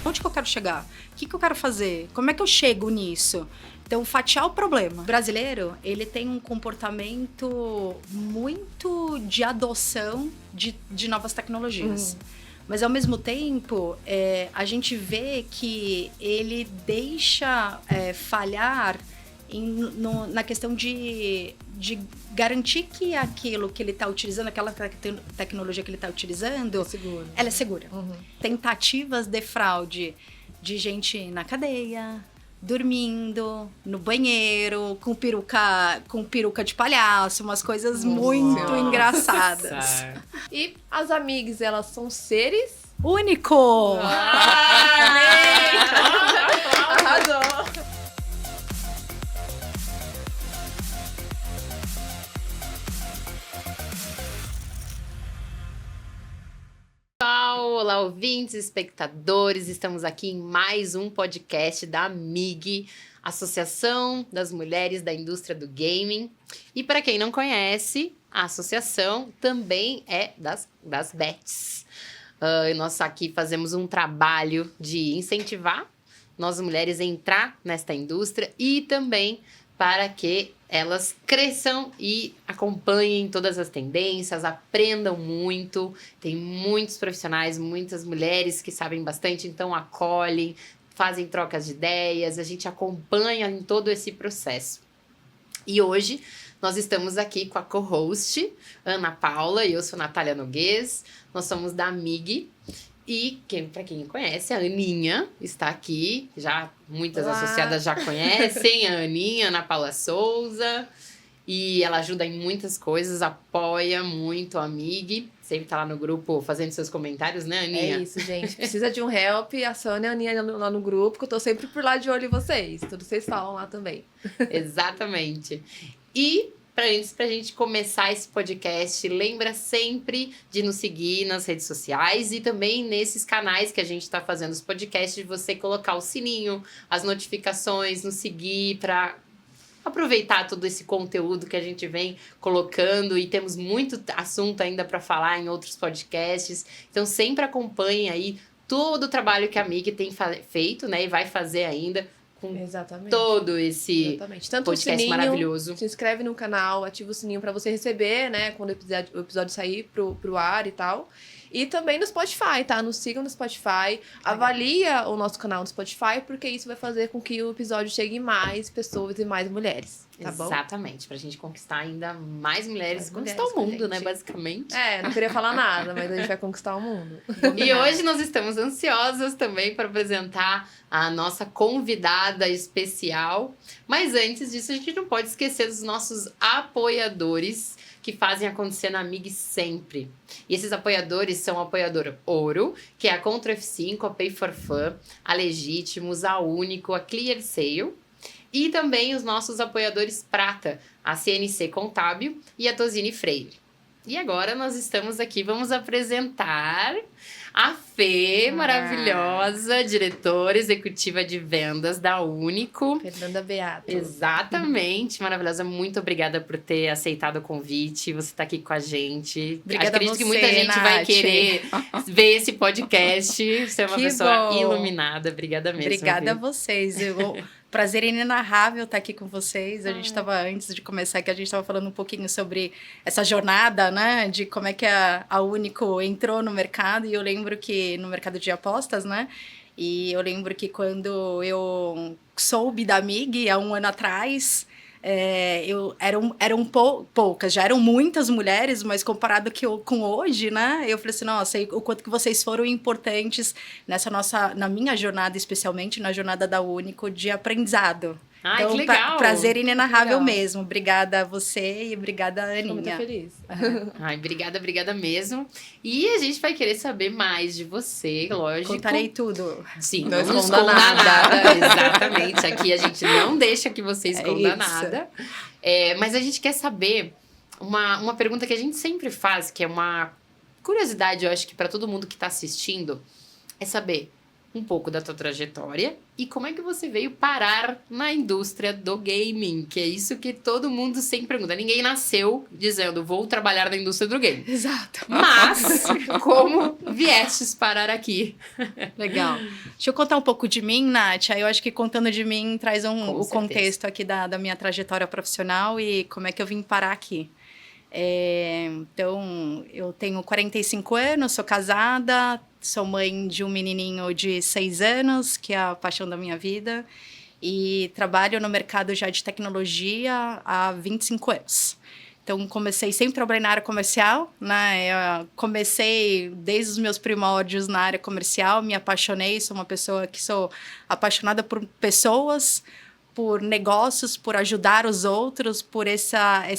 onde que eu quero chegar? O que eu quero fazer? Como é que eu chego nisso? Então, fatiar o problema. O brasileiro, ele tem um comportamento muito de adoção de novas tecnologias. Mas, ao mesmo tempo, a gente vê que ele deixa falhar na questão de garantir que aquilo que ele está utilizando, aquela tecnologia que ele está utilizando, ela é segura. Tentativas de fraude de gente na cadeia, dormindo, no banheiro, com peruca de palhaço, umas coisas muito engraçadas. E as amigas, elas são seres único! Arrasou! Olá, ouvintes, espectadores, estamos aqui em mais um podcast da AMIG, Associação das Mulheres da Indústria do Gaming. E para quem não conhece, a associação também é das bets. Nós aqui fazemos um trabalho de incentivar nós mulheres a entrar nesta indústria e também para que elas cresçam e acompanhem todas as tendências, aprendam muito. Tem muitos profissionais, muitas mulheres que sabem bastante, então acolhem, fazem trocas de ideias, a gente acompanha em todo esse processo. E hoje nós estamos aqui com a co-host, Ana Paula, e eu sou Natália Noguês, nós somos da AMIG. E, para quem conhece, a Aninha está aqui, já muitas associadas já conhecem, a Aninha, Ana Paula Souza, e ela ajuda em muitas coisas, apoia muito a AMIG, sempre está lá no grupo fazendo seus comentários, né, Aninha? É isso, gente, precisa de um help, a Sônia e a Aninha lá no grupo, que eu tô sempre por lá de olho em vocês, tudo vocês falam lá também. Exatamente. E pra gente começar esse podcast, lembra sempre de nos seguir nas redes sociais e também nesses canais que a gente está fazendo os podcasts, de você colocar o sininho, as notificações, nos seguir para aproveitar todo esse conteúdo que a gente vem colocando, e temos muito assunto ainda para falar em outros podcasts. Então sempre acompanhe aí todo o trabalho que a AMIG tem feito, né, e vai fazer ainda, com todo esse Tanto podcast o sininho, maravilhoso. Se inscreve no canal, ativa o sininho pra você receber, né, quando o episódio sair pro ar e tal. E também no Spotify, tá? Nos sigam no Spotify. Avalia o nosso canal no Spotify, porque isso vai fazer com que o episódio chegue em mais pessoas e mais mulheres, tá bom? Exatamente, pra gente conquistar ainda mais mulheres, conquistar o mundo, né, basicamente. Não queria falar nada, mas a gente vai conquistar o mundo. E hoje nós estamos ansiosas também para apresentar a nossa convidada especial. Mas antes disso, a gente não pode esquecer dos nossos apoiadores, que fazem acontecer na AMIG sempre. E esses apoiadores são o apoiador Ouro, que é a Contra F5, a Pay for Fun, a Legítimos, a Único, a Clear Sale. E também os nossos apoiadores Prata, a CNC Contábil e a Tosini Freire. E agora nós estamos aqui, vamos apresentar a Fê, maravilhosa, diretora executiva de vendas da Único. Fernanda Beato. Exatamente, maravilhosa. Muito obrigada por ter aceitado o convite, você tá aqui com a gente. Obrigada. Acredito a você, que muita gente Nath. vai querer ver esse podcast. Você é uma Que pessoa bom. Iluminada. Obrigada mesmo. Obrigada a viu? vocês. Prazer inenarrável estar aqui com vocês. A gente estava, antes de começar aqui, a gente estava falando um pouquinho sobre essa jornada, né? De como é que a Único entrou no mercado. E eu lembro que no mercado de apostas, né? E eu lembro que quando eu soube da AMIG, há um ano atrás, eram poucas, já eram muitas mulheres, mas comparado com hoje, né? Eu falei assim, nossa, o quanto que vocês foram importantes na minha jornada, especialmente na jornada da Único, de aprendizado. Ai, Então, que legal. Prazer inenarrável Legal. mesmo. Obrigada a você e obrigada a Estou muito Aninha. feliz. Ai, obrigada mesmo. E a gente vai querer saber mais de você, lógico. Contarei tudo. Sim, Não não esconda esconda nada. nada. Exatamente. Aqui a gente não deixa que você esconda isso. nada. Mas a gente quer saber uma pergunta que a gente sempre faz, que é uma curiosidade, eu acho que para todo mundo que está assistindo, é saber um pouco da tua trajetória e como é que você veio parar na indústria do gaming, que é isso que todo mundo sempre pergunta. Ninguém nasceu dizendo, vou trabalhar na indústria do game. Exato. Mas, como viestes parar aqui? Legal. Deixa eu contar um pouco de mim, Nath. Aí eu acho que contando de mim traz o contexto aqui da minha trajetória profissional e como é que eu vim parar aqui. Então, eu tenho 45 anos, sou casada, sou mãe de um menininho de 6 anos, que é a paixão da minha vida, e trabalho no mercado já de tecnologia há 25 anos. Então, sempre trabalhei na área comercial, né? Eu comecei desde os meus primórdios na área comercial, me apaixonei, sou uma pessoa que sou apaixonada por pessoas, por negócios, por ajudar os outros, por esse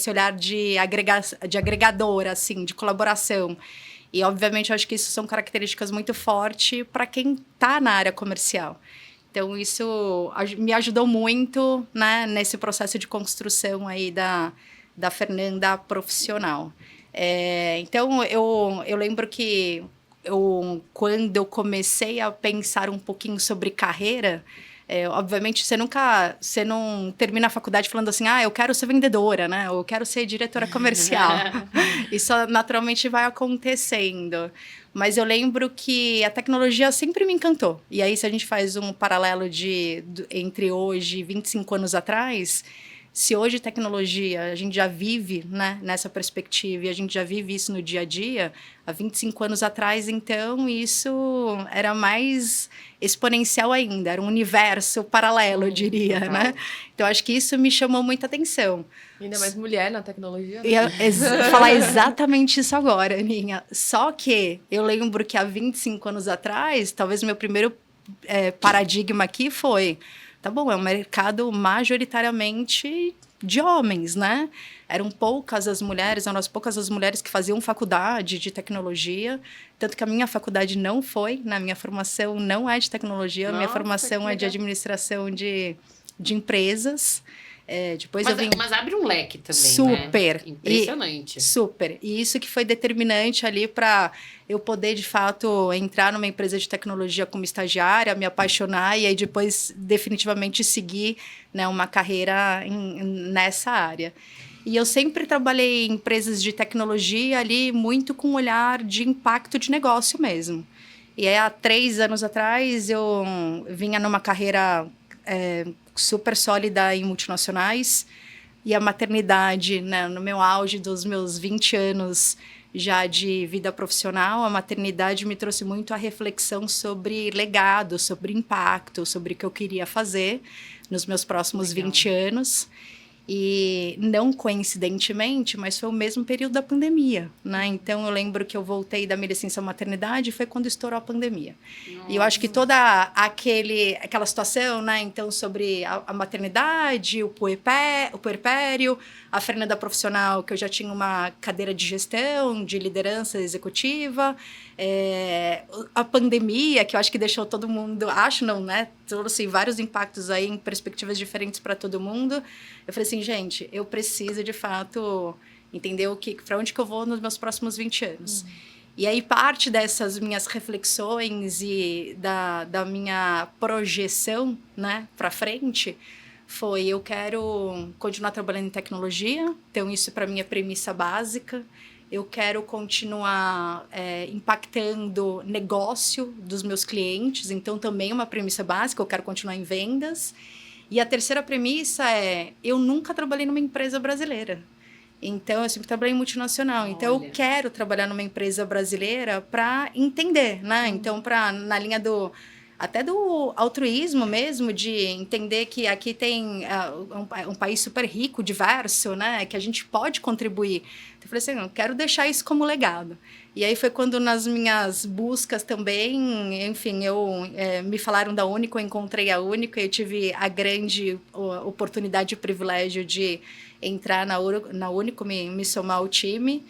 olhar de agregador, assim, de colaboração. E, obviamente, eu acho que isso são características muito fortes para quem está na área comercial. Então, isso me ajudou muito, né, nesse processo de construção aí da Fernanda profissional. Então, eu lembro que quando eu comecei a pensar um pouquinho sobre carreira, obviamente, você não termina a faculdade falando assim, eu quero ser vendedora, né? Ou eu quero ser diretora comercial. Isso naturalmente vai acontecendo. Mas eu lembro que a tecnologia sempre me encantou. E aí, se a gente faz um paralelo entre hoje e 25 anos atrás, se hoje tecnologia, a gente já vive, né, nessa perspectiva e a gente já vive isso no dia a dia, há 25 anos atrás, então, isso era mais exponencial ainda, era um universo paralelo, eu diria, total. né? Então, acho que isso me chamou muita atenção. Ainda mais mulher na tecnologia. Né? Falar exatamente isso agora, Aninha. Só que eu lembro que há 25 anos atrás, talvez o meu primeiro paradigma aqui foi... Tá bom, é um mercado majoritariamente de homens, né? Eram poucas as mulheres que faziam faculdade de tecnologia, tanto que a minha faculdade não foi, na minha formação não é de tecnologia, a minha formação é de administração de empresas. Mas abre um leque também, super, né? Impressionante. Super. E isso que foi determinante ali para eu poder, de fato, entrar numa empresa de tecnologia como estagiária, me apaixonar e aí depois definitivamente seguir, né, uma carreira nessa área. E eu sempre trabalhei em empresas de tecnologia ali muito com um olhar de impacto de negócio mesmo. E aí, há 3 anos atrás, eu vinha numa carreira super sólida em multinacionais, e a maternidade, né, no meu auge dos meus 20 anos já de vida profissional, a maternidade me trouxe muito a reflexão sobre legado, sobre impacto, sobre o que eu queria fazer nos meus próximos 20 anos. E não coincidentemente, mas foi o mesmo período da pandemia, né? Então, eu lembro que eu voltei da minha licença maternidade, foi quando estourou a pandemia. Nossa. E eu acho que toda aquela situação, né? Então, sobre a maternidade, o puerpério, a Fernanda profissional, que eu já tinha uma cadeira de gestão, de liderança executiva, a pandemia, que eu acho que deixou todo mundo, trouxe vários impactos aí em perspectivas diferentes para todo mundo. Eu falei assim, gente, eu preciso de fato entender para onde que eu vou nos meus próximos 20 anos. E aí parte dessas minhas reflexões e da minha projeção, né, para frente, foi eu quero continuar trabalhando em tecnologia, então isso para mim é premissa básica. Eu quero continuar impactando negócio dos meus clientes, então também é uma premissa básica, eu quero continuar em vendas. E a terceira premissa eu nunca trabalhei numa empresa brasileira. Então, eu sempre trabalhei em multinacional. Olha. Então, eu quero trabalhar numa empresa brasileira para entender, né? Então, na linha até do altruísmo mesmo, de entender que aqui tem um país super rico, diverso, né? Que a gente pode contribuir. Então, eu falei assim, eu quero deixar isso como legado. E aí foi quando nas minhas buscas também, enfim, me falaram da Único, eu encontrei a Único, e eu tive a grande oportunidade e privilégio de entrar na Único, me somar ao time.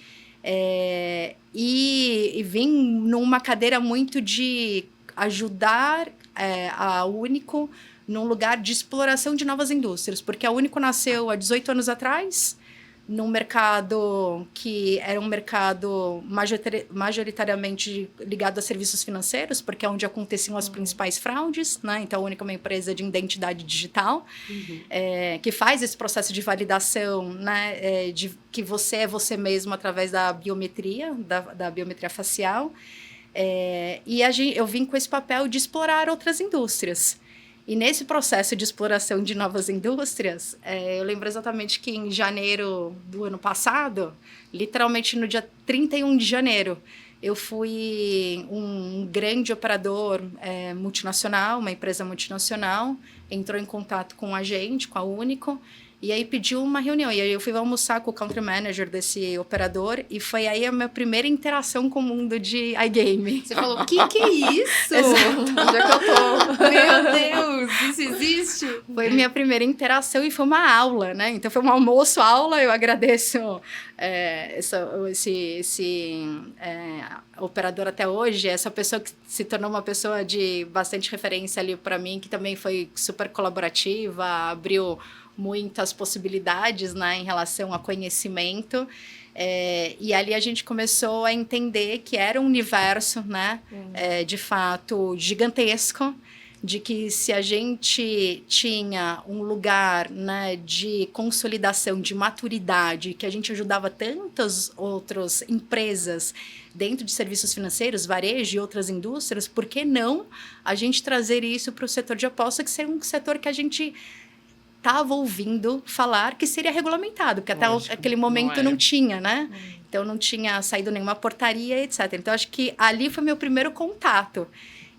E vim numa cadeira muito de ajudar a Único num lugar de exploração de novas indústrias, porque a Único nasceu há 18 anos atrás, num mercado que era um mercado majoritariamente ligado a serviços financeiros, porque é onde aconteciam as principais fraudes, né? Então, a única uma empresa de identidade digital que faz esse processo de validação, né? De que você é você mesmo através da biometria, da biometria facial. E eu vim com esse papel de explorar outras indústrias. E nesse processo de exploração de novas indústrias, eu lembro exatamente que em janeiro do ano passado, literalmente no dia 31 de janeiro, eu fui um grande operador multinacional, uma empresa multinacional, entrou em contato com a gente, com a Único, e aí pediu uma reunião. E aí eu fui almoçar com o country manager desse operador, e foi aí a minha primeira interação com o mundo de iGame. Você falou, o que é isso? Onde é que eu tô? Meu Deus, isso existe? Foi a minha primeira interação e foi uma aula, né? Então foi um almoço-aula, eu agradeço esse operador até hoje, essa pessoa que se tornou uma pessoa de bastante referência ali para mim, que também foi super colaborativa, abriu muitas possibilidades, né, em relação a conhecimento. E ali a gente começou a entender que era um universo, né, de fato gigantesco, de que se a gente tinha um lugar, né, de consolidação, de maturidade, que a gente ajudava tantas outras empresas dentro de serviços financeiros, varejo e outras indústrias, por que não a gente trazer isso para o setor de aposta, que seria um setor que a gente estava ouvindo falar que seria regulamentado, porque Lógico, até aquele momento não era. tinha, né? Então não tinha saído nenhuma portaria, etc. Então acho que ali foi meu primeiro contato.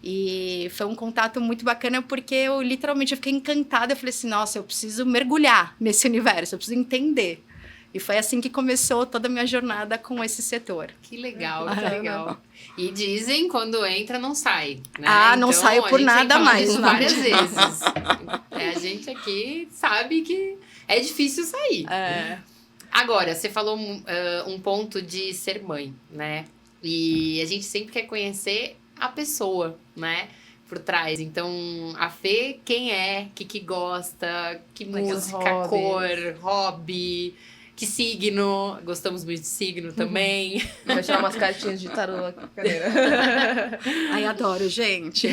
E foi um contato muito bacana porque eu literalmente fiquei encantada. Eu falei assim, nossa, eu preciso mergulhar nesse universo, eu preciso entender. E foi assim que começou toda a minha jornada com esse setor. Que legal, que legal. E dizem, quando entra, não sai, né? Não então, saio por a gente nada tem falado mais. isso Não. várias vezes. A gente aqui sabe que é difícil sair. Agora, você falou um ponto de ser mãe, né? E a gente sempre quer conhecer a pessoa, né? Por trás. Então, a Fê, quem é? O que gosta? Que música, cor, hobby... Que signo? Gostamos muito de signo também. Vai tirar umas cartinhas de tarô aqui, cadeira. Ai, adoro, gente.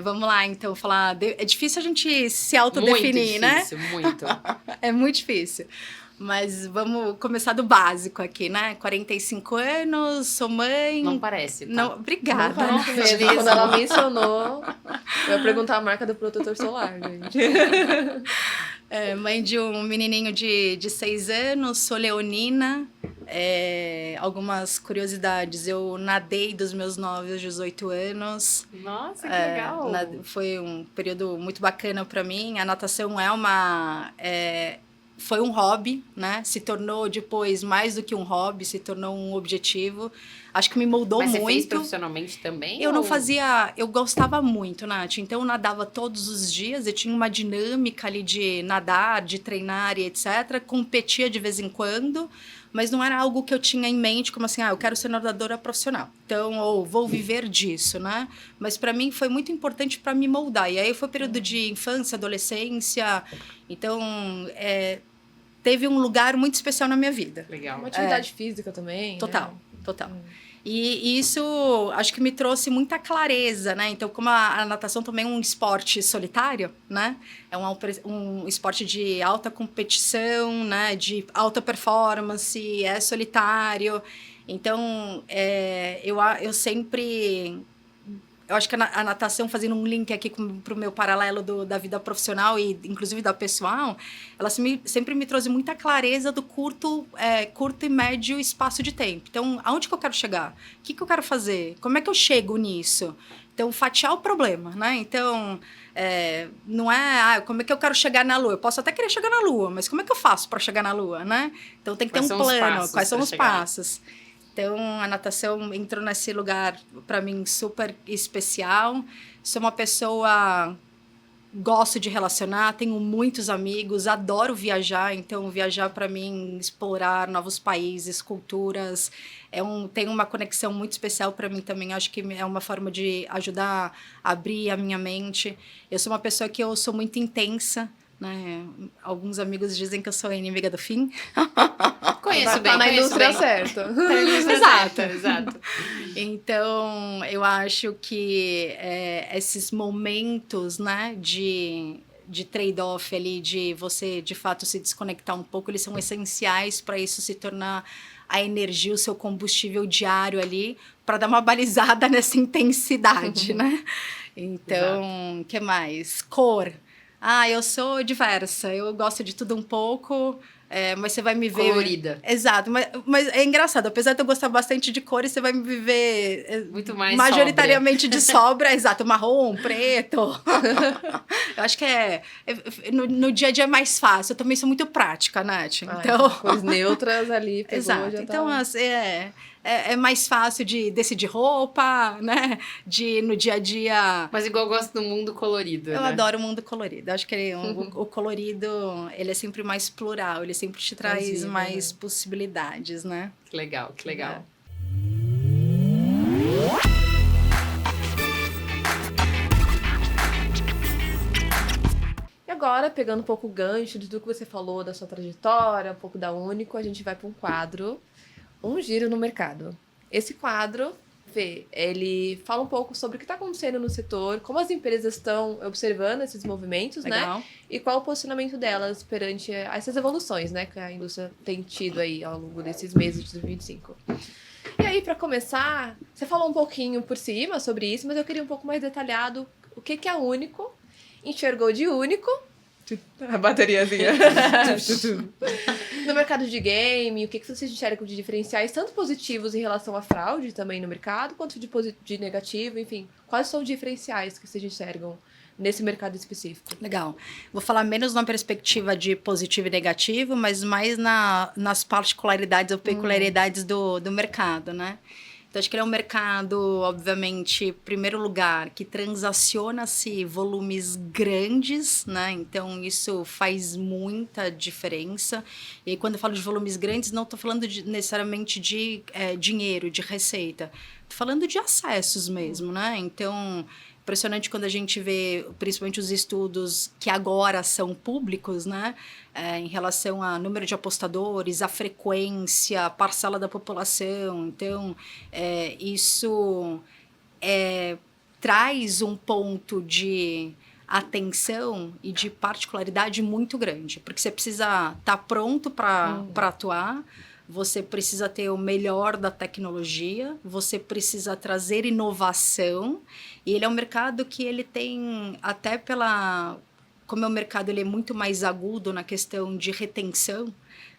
Vamos lá, então, falar... É difícil a gente se autodefinir, né? Muito difícil, muito. É muito difícil. Mas vamos começar do básico aqui, né? 45 anos, sou mãe... Não parece, tá? Não, obrigada. Não parece mesmo. Quando ela mencionou, eu ia perguntar a marca do protetor solar, gente. Mãe de um menininho de 6 anos, sou leonina. Algumas curiosidades, eu nadei dos meus 9 aos 18 anos. Nossa, que legal! Foi um período muito bacana para mim. A natação foi um hobby, né? Se tornou depois mais do que um hobby, se tornou um objetivo. Acho que me moldou muito. Mas você fez profissionalmente também? Eu não fazia... Eu gostava muito, Nath. Então, eu nadava todos os dias. Eu tinha uma dinâmica ali de nadar, de treinar e etc. Competia de vez em quando. Mas não era algo que eu tinha em mente, como assim, eu quero ser nadadora profissional. Então, ou vou viver disso, né? Mas para mim foi muito importante para me moldar. E aí foi período de infância, adolescência. Então, teve um lugar muito especial na minha vida. Legal. Uma atividade física também. Total, né? total. E isso, acho que me trouxe muita clareza, né? Então, como a natação também é um esporte solitário, né? É um esporte de alta competição, né? De alta performance, é solitário. Então, eu sempre... Eu acho que a natação, fazendo um link aqui para o meu paralelo da vida profissional e, inclusive, da pessoal, ela sempre me trouxe muita clareza do curto e médio espaço de tempo. Então, aonde que eu quero chegar? O que eu quero fazer? Como é que eu chego nisso? Então, fatiar o problema, né? Então, não é... como é que eu quero chegar na Lua? Eu posso até querer chegar na Lua, mas como é que eu faço para chegar na Lua, né? Então, tem que ter um plano. Quais são os passos? Então, a natação entrou nesse lugar, para mim, super especial. Sou uma pessoa... Gosto de relacionar, tenho muitos amigos, adoro viajar. Então, viajar, para mim, explorar novos países, culturas... tem uma conexão muito especial para mim também. Acho que é uma forma de ajudar a abrir a minha mente. Eu sou uma pessoa que eu sou muito intensa, né? Alguns amigos dizem que eu sou a inimiga do fim. Conheço bem, Tá na conheço indústria bem. certa. Exato. Exato. Então, eu acho que esses momentos, né, de trade-off ali, de você, de fato, se desconectar um pouco, eles são essenciais para isso se tornar a energia, o seu combustível diário ali, para dar uma balizada nessa intensidade, né? Então, o que mais? Cor. Ah, eu sou diversa, eu gosto de tudo um pouco, mas você vai me ver... Colorida. Exato, mas é engraçado, apesar de eu gostar bastante de cores, você vai me ver Muito mais majoritariamente de sobra, exato, marrom, preto. Eu acho que no dia a dia é mais fácil, eu também sou muito prática, Nath, então... Cores neutras ali, pegou, Exato, já então tá... assim, é mais fácil de decidir roupa, né, de no dia a dia... Mas igual eu gosto do mundo colorido, Eu né? adoro o mundo colorido. Acho que o colorido, ele é sempre mais plural, ele sempre te traz vida, mais né? possibilidades, né? Que legal, que legal. E agora, pegando um pouco o gancho de tudo que você falou, da sua trajetória, um pouco da Único, a gente vai para um quadro, Um Giro no Mercado. Esse quadro, Fê, ele fala um pouco sobre o que está acontecendo no setor, como as empresas estão observando esses movimentos, Legal. né? E qual o posicionamento delas perante essas evoluções, né? Que a indústria tem tido aí ao longo desses meses de 2025. E aí, para começar, você falou um pouquinho por cima sobre isso, mas eu queria um pouco mais detalhado o que a Único enxergou de único. A bateriazinha. No mercado de game, o que vocês enxergam de diferenciais, tanto positivos em relação à fraude também no mercado, quanto de negativo, enfim. Quais são os diferenciais que vocês enxergam nesse mercado específico? Legal. Vou falar menos na perspectiva de positivo e negativo, mas mais nas particularidades ou peculiaridades do mercado, né? Então, acho que ele é um mercado, obviamente, em primeiro lugar, que transaciona-se volumes grandes, né? Então, isso faz muita diferença. E aí, quando eu falo de volumes grandes, não estou falando necessariamente de dinheiro, de receita. Estou falando de acessos mesmo, né? Então, impressionante quando a gente vê, principalmente os estudos que agora são públicos, né? Em relação a número de apostadores, a frequência, a parcela da população. Então, isso traz um ponto de atenção e de particularidade muito grande, porque você precisa estar pronto para atuar, você precisa ter o melhor da tecnologia, você precisa trazer inovação, e ele é um mercado que ele tem, até como é um mercado, ele é muito mais agudo na questão de retenção,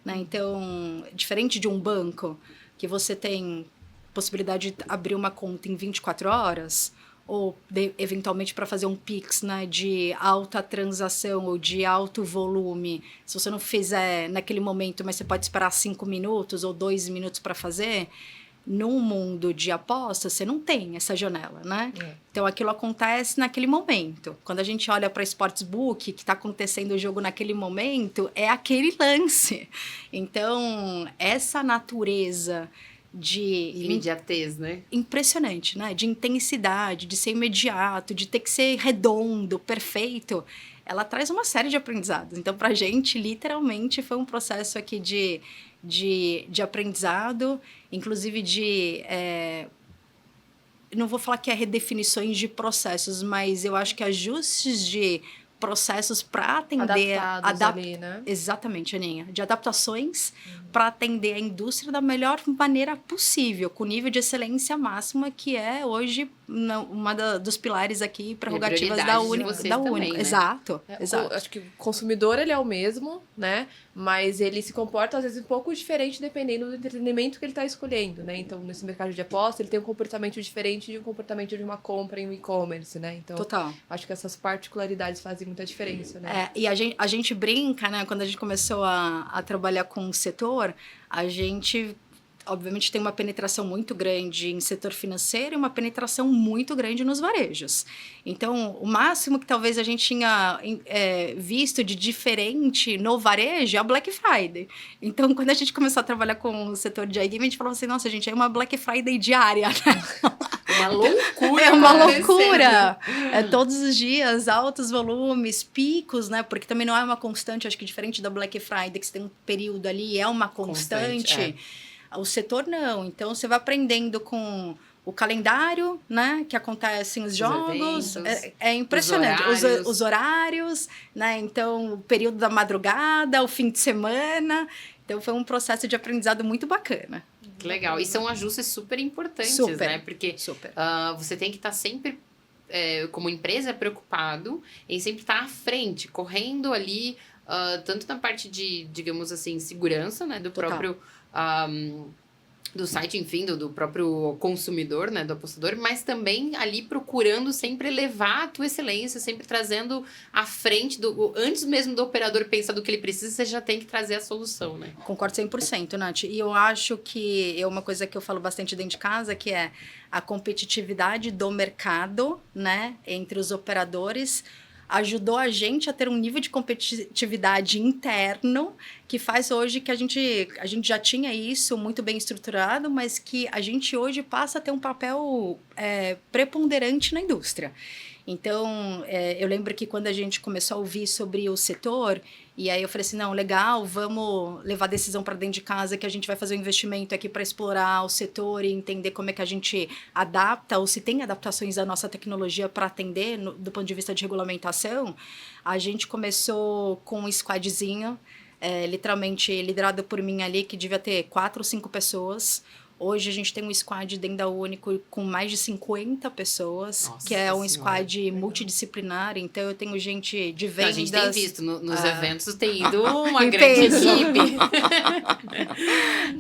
né? Então, diferente de um banco, que você tem possibilidade de abrir uma conta em 24 horas, ou eventualmente para fazer um Pix, né, de alta transação ou de alto volume, se você não fizer naquele momento, mas você pode esperar 5 minutos ou 2 minutos para fazer, num mundo de apostas, você não tem essa janela, né? Então, aquilo acontece naquele momento. Quando a gente olha para Sportsbook, que está acontecendo o jogo naquele momento, é aquele lance. Então, essa natureza de imediatez, né? Impressionante, né? De intensidade, de ser imediato, de ter que ser redondo, perfeito, ela traz uma série de aprendizados. Então, pra gente, literalmente, foi um processo aqui de aprendizado, inclusive não vou falar que é redefinições de processos, mas eu acho que ajustes de processos para atender... ali, né? Exatamente, Aninha. De adaptações para atender a indústria da melhor maneira possível, com nível de excelência máxima, que é hoje uma dos pilares aqui, prerrogativas da Único. Né? Exato, exato. Acho que o consumidor, ele é o mesmo, né? Mas ele se comporta, às vezes, um pouco diferente dependendo do entretenimento que ele está escolhendo, né? Então, nesse mercado de aposta, ele tem um comportamento diferente de um comportamento de uma compra em um e-commerce, né? Então, total. Acho que essas particularidades fazem muita diferença, né? E a gente brinca, né? Quando a gente começou a trabalhar com o setor, a gente obviamente, tem uma penetração muito grande em setor financeiro e uma penetração muito grande nos varejos. Então, o máximo que talvez a gente tinha visto de diferente no varejo é o Black Friday. Então, quando a gente começou a trabalhar com o setor de iGaming, a gente falou assim, nossa, gente, é uma Black Friday diária, né? Uma loucura. É uma acontecendo. loucura. É todos os dias, altos volumes, picos, né? Porque também não é uma constante, acho que diferente da Black Friday, que você tem um período ali, é uma constante. O setor não. Então, você vai aprendendo com o calendário, né? Que acontecem os jogos. É impressionante. Os horários, né? Então, o período da madrugada, o fim de semana. Então, foi um processo de aprendizado muito bacana. Que legal. E são ajustes super importantes, né? Porque você tem que estar sempre, como empresa, preocupado em sempre estar à frente, correndo ali, tanto na parte de, digamos assim, segurança, né? Do próprio... do site, enfim, do próprio consumidor, né, do apostador, mas também ali procurando sempre elevar a tua excelência, sempre trazendo à frente, antes mesmo do operador pensar do que ele precisa, você já tem que trazer a solução, né? Concordo 100%, Nath. E eu acho que é uma coisa que eu falo bastante dentro de casa, que é a competitividade do mercado, né, entre os operadores, ajudou a gente a ter um nível de competitividade interno que faz hoje que a gente já tinha isso muito bem estruturado, mas que a gente hoje passa a ter um papel preponderante na indústria. Então, eu lembro que quando a gente começou a ouvir sobre o setor, e aí eu falei assim, não, legal, vamos levar a decisão para dentro de casa, que a gente vai fazer um investimento aqui para explorar o setor e entender como é que a gente adapta, ou se tem adaptações da nossa tecnologia para atender do ponto de vista de regulamentação. A gente começou com um squadzinho, literalmente liderado por mim ali, que devia ter 4 ou 5 pessoas. Hoje a gente tem um squad dentro da Único com mais de 50 pessoas, que é um squad multidisciplinar. Então eu tenho gente de vendas. A gente tem visto nos eventos, tem ido uma grande equipe.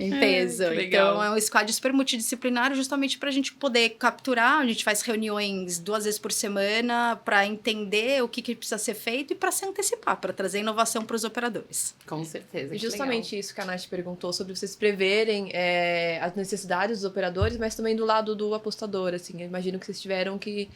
Em peso. Então é um squad super multidisciplinar justamente para a gente poder capturar. A gente faz reuniões 2 vezes por semana para entender o que precisa ser feito e para se antecipar, para trazer inovação para os operadores. Com certeza. E justamente isso que a Nath perguntou sobre vocês preverem as necessidades dos operadores, mas também do lado do apostador, assim, eu imagino que vocês tiveram que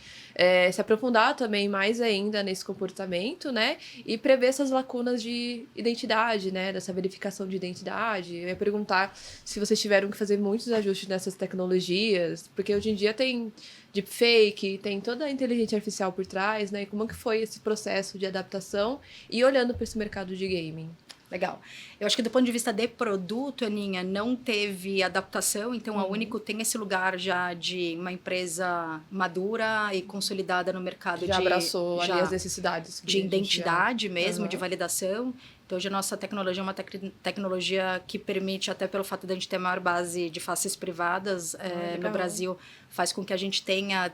se aprofundar também mais ainda nesse comportamento, né, e prever essas lacunas de identidade, né, dessa verificação de identidade. Eu ia perguntar se vocês tiveram que fazer muitos ajustes nessas tecnologias, porque hoje em dia tem deepfake, tem toda a inteligência artificial por trás, né, e como que foi esse processo de adaptação e olhando para esse mercado de gaming? Legal. Eu acho que do ponto de vista de produto, Aninha, não teve adaptação, então a Único tem esse lugar já de uma empresa madura e consolidada no mercado. Já abraçou ali as necessidades. De identidade mesmo, de validação. Então, hoje a nossa tecnologia é uma tecnologia que permite, até pelo fato de a gente ter a maior base de faces privadas no Brasil, faz com que a gente tenha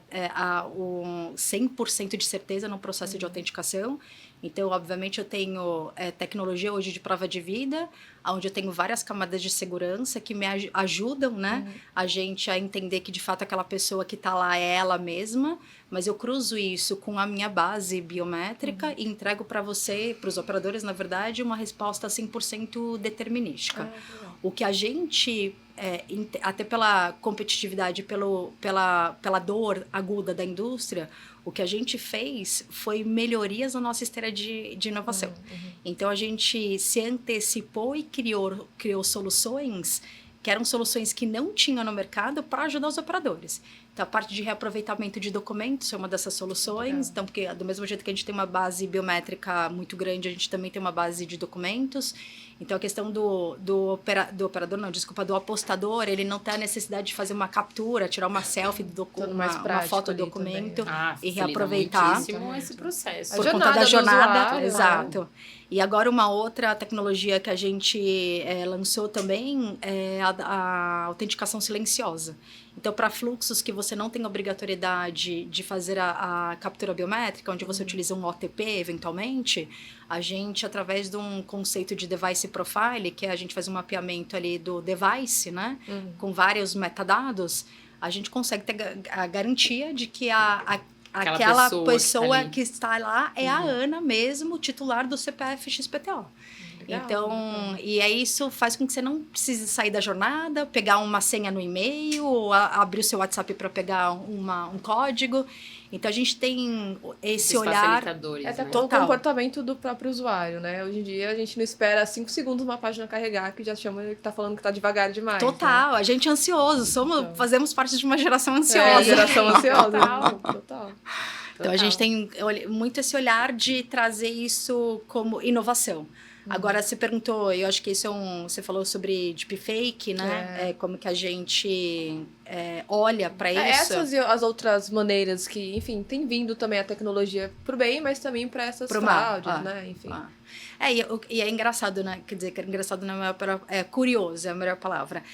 100% de certeza no processo de autenticação. Então, obviamente, eu tenho tecnologia hoje de prova de vida, onde eu tenho várias camadas de segurança que me ajudam, né, a gente a entender que, de fato, aquela pessoa que está lá é ela mesma, mas eu cruzo isso com a minha base biométrica e entrego para você, para os operadores, na verdade, uma resposta 100% determinística. O que a gente, até pela competitividade, pela dor aguda da indústria, o que a gente fez foi melhorias na nossa esteira de inovação. Então, a gente se antecipou e criou soluções que eram soluções que não tinham no mercado para ajudar os operadores. Então, a parte de reaproveitamento de documentos é uma dessas soluções. Então, porque do mesmo jeito que a gente tem uma base biométrica muito grande, a gente também tem uma base de documentos. Então, a questão do apostador, ele não tem a necessidade de fazer uma captura, tirar uma selfie do uma foto do documento e reaproveitar. Esse processo. Por conta da jornada, exato. E agora uma outra tecnologia que a gente lançou também é a autenticação silenciosa. Então, para fluxos que você não tem obrigatoriedade de fazer a captura biométrica, onde você utiliza um OTP, eventualmente, a gente, através de um conceito de device profile, que a gente faz um mapeamento ali do device, né, com vários metadados, a gente consegue ter a garantia de que aquela pessoa que está lá é a Ana mesmo, titular do CPF XPTO. Legal. Então, e aí isso faz com que você não precise sair da jornada, pegar uma senha no e-mail, ou abrir o seu WhatsApp para pegar um código. Então, a gente tem esse Esses olhar... facilitadores, É até né? pelo Total. comportamento do próprio usuário, né? Hoje em dia, a gente não espera 5 segundos uma página carregar, que já chama que tá falando que tá devagar demais. Total, a gente é ansioso, Então. fazemos parte de uma geração Né? ansiosa. Geração ansiosa. Total. Total. Então, a gente tem muito esse olhar de trazer isso como inovação. Agora, você perguntou, eu acho que isso você falou sobre deepfake, né? Como que a gente olha para isso. Essas e as outras maneiras que, enfim, tem vindo também a tecnologia pro bem, mas também para essas Pro mal. fraudes, né? Enfim. E é engraçado, né? Quer dizer, que engraçado não é curioso, é a melhor palavra.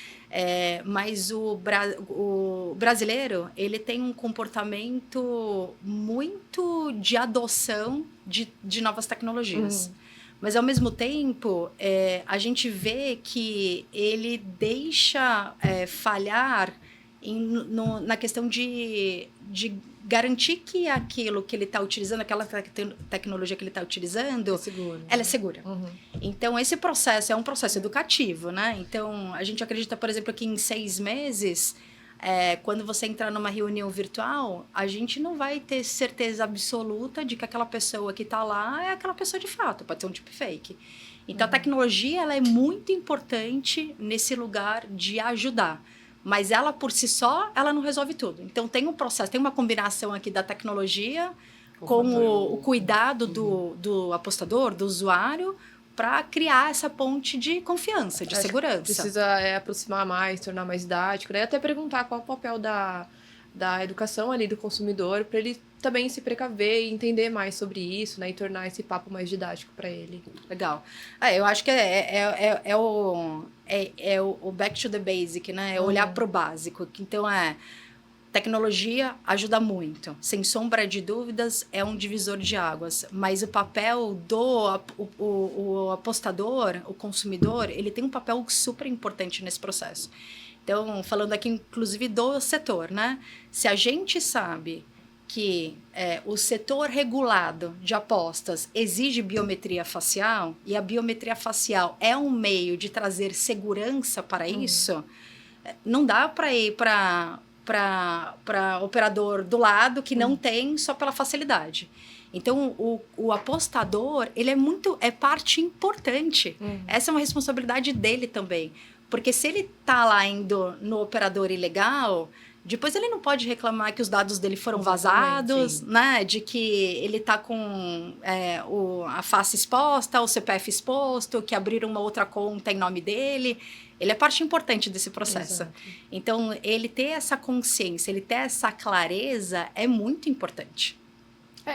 Mas o brasileiro, ele tem um comportamento muito de adoção de novas tecnologias. Mas, ao mesmo tempo, a gente vê que ele deixa falhar na questão de garantir que aquilo que ele está utilizando, aquela tecnologia que ele está utilizando, ela é segura. Então, esse processo é um processo educativo, né? Então, a gente acredita, por exemplo, que em 6 meses... quando você entrar numa reunião virtual, a gente não vai ter certeza absoluta de que aquela pessoa que está lá é aquela pessoa de fato, pode ser um deepfake. Então, a tecnologia ela é muito importante nesse lugar de ajudar. Mas ela, por si só, ela não resolve tudo. Então, tem um processo, tem uma combinação aqui da tecnologia com o cuidado do apostador, do usuário, para criar essa ponte de confiança, de segurança. Precisa aproximar mais, tornar mais didático, né? Até perguntar qual é o papel da educação ali do consumidor, para ele também se precaver e entender mais sobre isso, né? E tornar esse papo mais didático para ele. Legal. Eu acho que é o back to the basic, né? É olhar para o básico. Então, tecnologia ajuda muito. Sem sombra de dúvidas, é um divisor de águas. Mas o papel o apostador, o consumidor, ele tem um papel super importante nesse processo. Então, falando aqui, inclusive, do setor, né? Se a gente sabe que o setor regulado de apostas exige biometria facial, e a biometria facial é um meio de trazer segurança para isso, não dá para ir para operador do lado que não tem só pela facilidade. Então, o apostador, ele é parte importante. Essa é uma responsabilidade dele também. Porque se ele está lá indo no operador ilegal, depois ele não pode reclamar que os dados dele foram vazados, né? De que ele está com a face exposta, o CPF exposto, que abriram uma outra conta em nome dele. Ele é parte importante desse processo. Exato. Então, ele ter essa consciência, ele ter essa clareza é muito importante.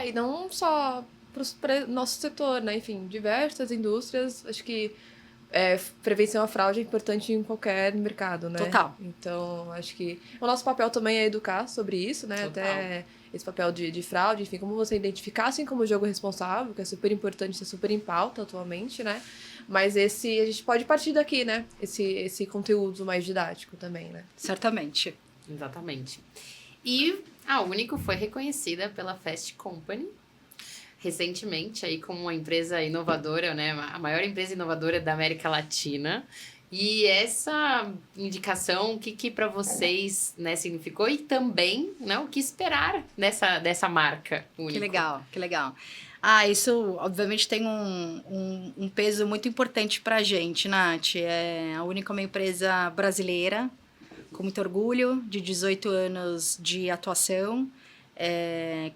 E não só para o nosso setor, né? Enfim, diversas indústrias, acho que prevenção à fraude é importante em qualquer mercado, né? Total. Então, acho que o nosso papel também é educar sobre isso, né? Total. Até esse papel de fraude, enfim, como você identificar, assim como o jogo responsável, que é super importante, é super em pauta atualmente, né? Mas a gente pode partir daqui, né? Esse conteúdo mais didático também, né? Certamente. Exatamente. E a Único foi reconhecida pela Fast Company recentemente aí como uma empresa inovadora, né? A maior empresa inovadora da América Latina. E essa indicação, o que para vocês, né, significou? E também, né, o que esperar dessa marca Único? Que legal. Isso obviamente tem um peso muito importante para a gente, Nath. A Único é uma empresa brasileira, com muito orgulho, de 18 anos de atuação,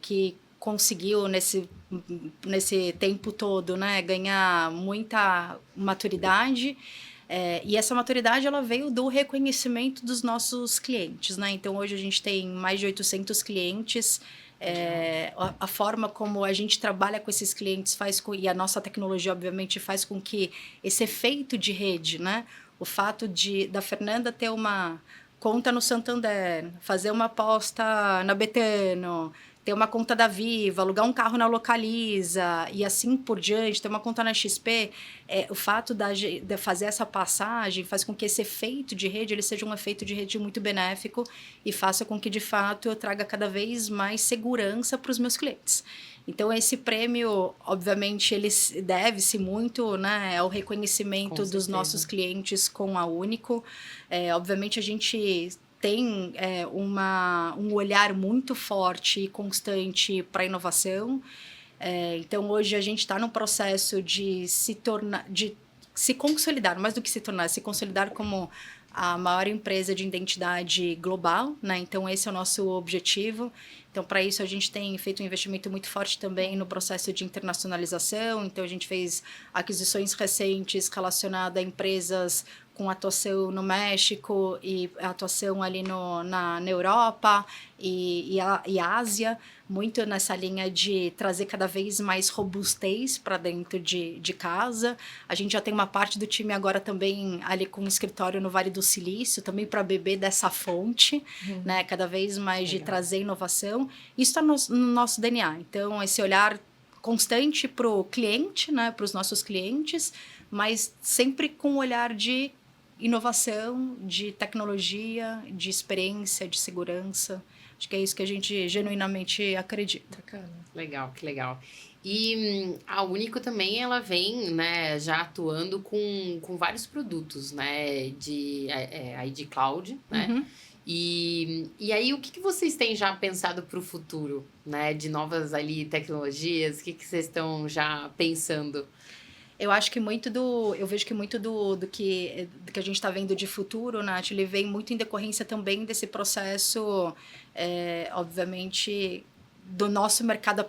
que conseguiu nesse tempo todo, né, ganhar muita maturidade. E essa maturidade ela veio do reconhecimento dos nossos clientes, né? Então, hoje a gente tem mais de 800 clientes. A forma como a gente trabalha com esses clientes e a nossa tecnologia, obviamente, faz com que esse efeito de rede, né? O fato da Fernanda ter uma conta no Santander, fazer uma aposta na Betano, ter uma conta da Viva, alugar um carro na Localiza e assim por diante, ter uma conta na XP, o fato de fazer essa passagem faz com que esse efeito de rede ele seja um efeito de rede muito benéfico e faça com que, de fato, eu traga cada vez mais segurança para os meus clientes. Então, esse prêmio, obviamente, ele deve-se muito, né, ao reconhecimento dos nossos clientes com a Único. Obviamente, a gente tem um olhar muito forte e constante para a inovação. Então, hoje a gente está num processo de se consolidar, mais do que se tornar, se consolidar como a maior empresa de identidade global, né? Então, esse é o nosso objetivo. Então, para isso, a gente tem feito um investimento muito forte também no processo de internacionalização. Então, a gente fez aquisições recentes relacionadas a empresas com atuação no México e atuação ali na Europa e Ásia, muito nessa linha de trazer cada vez mais robustez para dentro de casa. A gente já tem uma parte do time agora também ali com um escritório no Vale do Silício, também para beber dessa fonte, né? Cada vez mais de trazer inovação. Isso está no nosso DNA. Então, esse olhar constante para o cliente, né? Para os nossos clientes, mas sempre com um olhar de inovação, de tecnologia, de experiência, de segurança. Acho que é isso que a gente genuinamente acredita. Bacana. Legal, que legal. E a Único também, ela vem, né, já atuando com vários produtos, né, de ID Cloud, né? Uhum. E aí, o que vocês têm já pensado para o futuro, né, de novas ali tecnologias? O que vocês estão já pensando? Eu acho que eu vejo que muito do que a gente está vendo de futuro, Nath, ele vem muito em decorrência também desse processo, obviamente, do nosso mercado, a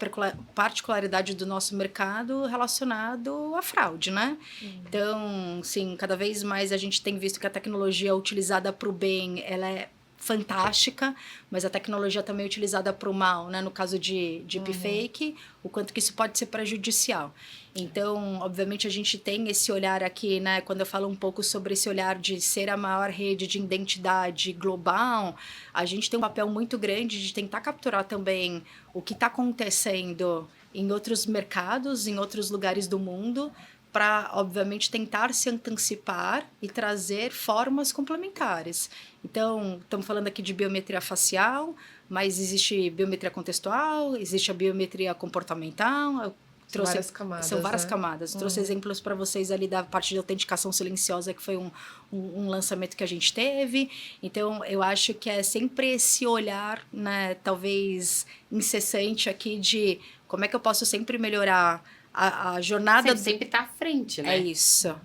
particularidade do nosso mercado relacionado à fraude, né? Então, sim, cada vez mais a gente tem visto que a tecnologia utilizada para o bem, ela é fantástica, mas a tecnologia também é utilizada para o mal, né? No caso de deepfake, o quanto que isso pode ser prejudicial. Então, obviamente, a gente tem esse olhar aqui, né? Quando eu falo um pouco sobre esse olhar de ser a maior rede de identidade global, a gente tem um papel muito grande de tentar capturar também o que está acontecendo em outros mercados, em outros lugares do mundo, para, obviamente, tentar se antecipar e trazer formas complementares. Então, estamos falando aqui de biometria facial, mas existe biometria contextual, existe a biometria comportamental. Várias camadas, são várias né? camadas. Trouxe exemplos para vocês ali da parte de autenticação silenciosa, que foi um lançamento que a gente teve. Então, eu acho que é sempre esse olhar, né, talvez incessante aqui de como é que eu posso sempre melhorar a jornada... Sempre tá à frente, né? É isso.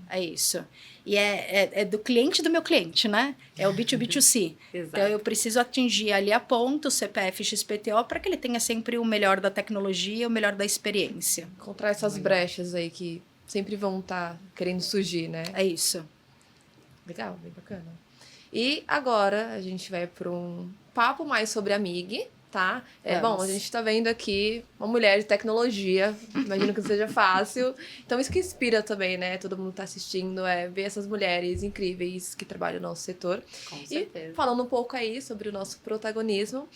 E é do cliente do meu cliente, né? É o B2B2C. Exato. Então, eu preciso atingir ali a ponta, o CPF XPTO, para que ele tenha sempre o melhor da tecnologia, o melhor da experiência. Encontrar essas brechas aí que sempre vão estar querendo surgir, né? É isso. Legal, bem bacana. E agora a gente vai para um papo mais sobre a MIG, tá? Bom, a gente tá vendo aqui uma mulher de tecnologia, imagino que não seja fácil. Então, isso que inspira também, né? Todo mundo tá assistindo, ver essas mulheres incríveis que trabalham no nosso setor. Com certeza. E falando um pouco aí sobre o nosso protagonismo,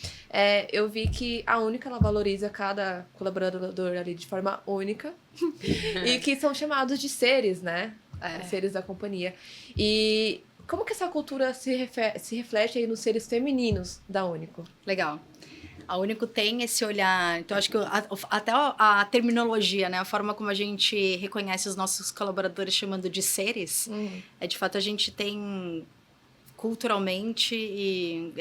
eu vi que a Única, ela valoriza cada colaborador ali de forma única e que são chamados de seres, né? Seres da companhia. E como que essa cultura se reflete aí nos seres femininos da Único? Legal. A Único tem esse olhar, então acho que até a terminologia, né, a forma como a gente reconhece os nossos colaboradores chamando de seres, de fato a gente tem culturalmente e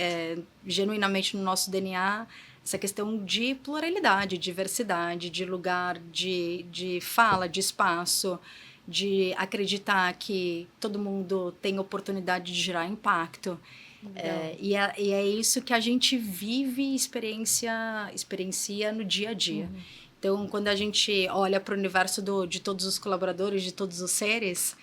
genuinamente no nosso DNA essa questão de pluralidade, diversidade, de lugar, de fala, de espaço, de acreditar que todo mundo tem oportunidade de gerar impacto. E é isso que a gente vive e experiencia no dia a dia. Então, quando a gente olha para o universo de todos os colaboradores, de todos os seres,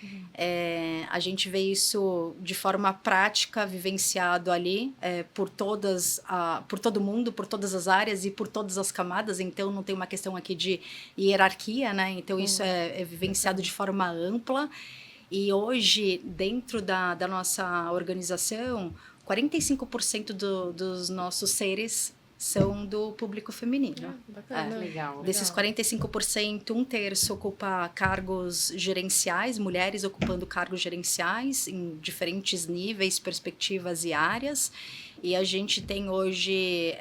a gente vê isso de forma prática, vivenciado ali por todo mundo, por todas as áreas e por todas as camadas. Então, não tem uma questão aqui de hierarquia, né? Então, isso é vivenciado de forma ampla. E hoje, dentro da nossa organização, 45% dos nossos seres são do público feminino. Bacana. Legal. Desses 45%, um terço ocupa cargos gerenciais, mulheres ocupando cargos gerenciais em diferentes níveis, perspectivas e áreas. E a gente tem hoje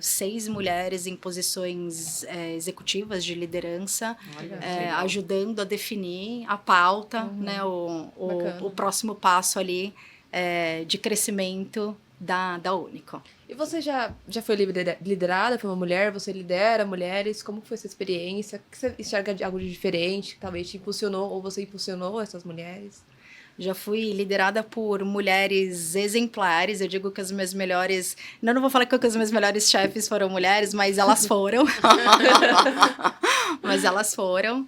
6 mulheres em posições executivas de liderança, Olha, ajudando a definir a pauta, né, Bacana. o próximo passo ali de crescimento da Único. E você já foi liderada por uma mulher? Você lidera mulheres? Como foi essa experiência? O que você enxerga de algo de diferente que talvez te impulsionou ou você impulsionou essas mulheres? Já fui liderada por mulheres exemplares. Eu digo que as minhas melhores... Não vou falar que as minhas melhores chefes foram mulheres, mas elas foram. Mas elas foram.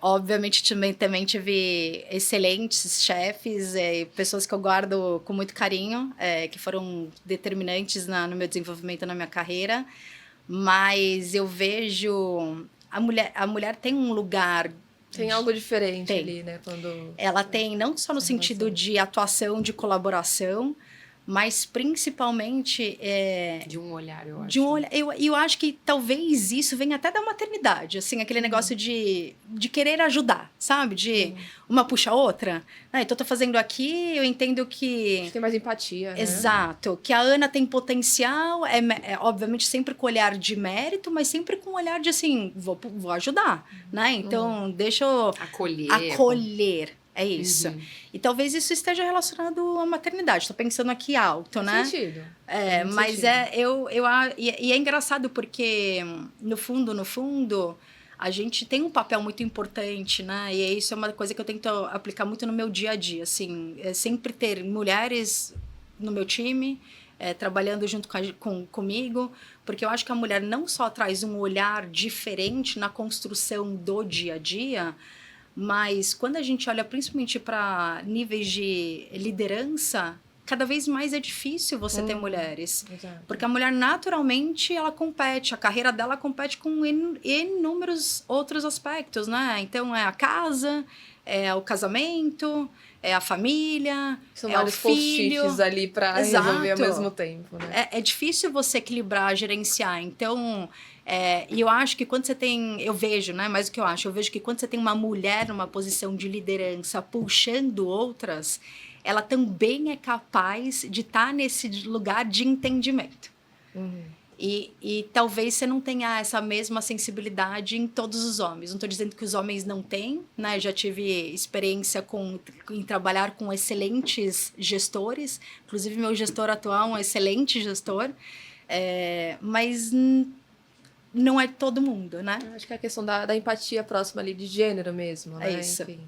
Obviamente, também tive excelentes chefes, pessoas que eu guardo com muito carinho, que foram determinantes no meu desenvolvimento, na minha carreira. Mas eu vejo... A mulher tem um lugar... Tem algo diferente Tem. ali, né? Quando... Ela tem não só no sentido de atuação, de colaboração, mas principalmente... de um olhar, eu acho. De um olhar, eu acho que talvez isso venha até da maternidade, assim, aquele negócio de querer ajudar, sabe? De uma puxa a outra. Então, eu tô fazendo aqui, eu entendo que... Tem mais empatia, né? Exato. Que a Ana tem potencial, obviamente sempre com olhar de mérito, mas sempre com olhar de, assim, vou ajudar, né? Então, deixa eu... Acolher. É isso. E talvez isso esteja relacionado à maternidade. Estou pensando aqui alto, né? Sentido. Mas sentido. E é engraçado porque, no fundo, a gente tem um papel muito importante, né? E isso é uma coisa que eu tento aplicar muito no meu dia a dia, assim. Sempre ter mulheres no meu time, trabalhando junto comigo, porque eu acho que a mulher não só traz um olhar diferente na construção do dia a dia, mas quando a gente olha principalmente para níveis de liderança, cada vez mais é difícil você ter mulheres. Exato. Porque a mulher, naturalmente, ela compete. A carreira dela compete com inúmeros outros aspectos, né? Então, é a casa, é o casamento, é a família, São é o vários filho. post-its ali para resolver ao mesmo tempo, né? É difícil você equilibrar, gerenciar. Então... e eu acho que quando você tem... Eu vejo, né? Mais do que eu vejo que quando você tem uma mulher numa posição de liderança puxando outras, ela também é capaz de estar nesse lugar de entendimento. E talvez você não tenha essa mesma sensibilidade em todos os homens. Não estou dizendo que os homens não têm, né? Já tive experiência em trabalhar com excelentes gestores. Inclusive, meu gestor atual é um excelente gestor. Mas... não é todo mundo, né? Acho que é a questão da empatia próxima ali de gênero mesmo, né? É isso. Enfim,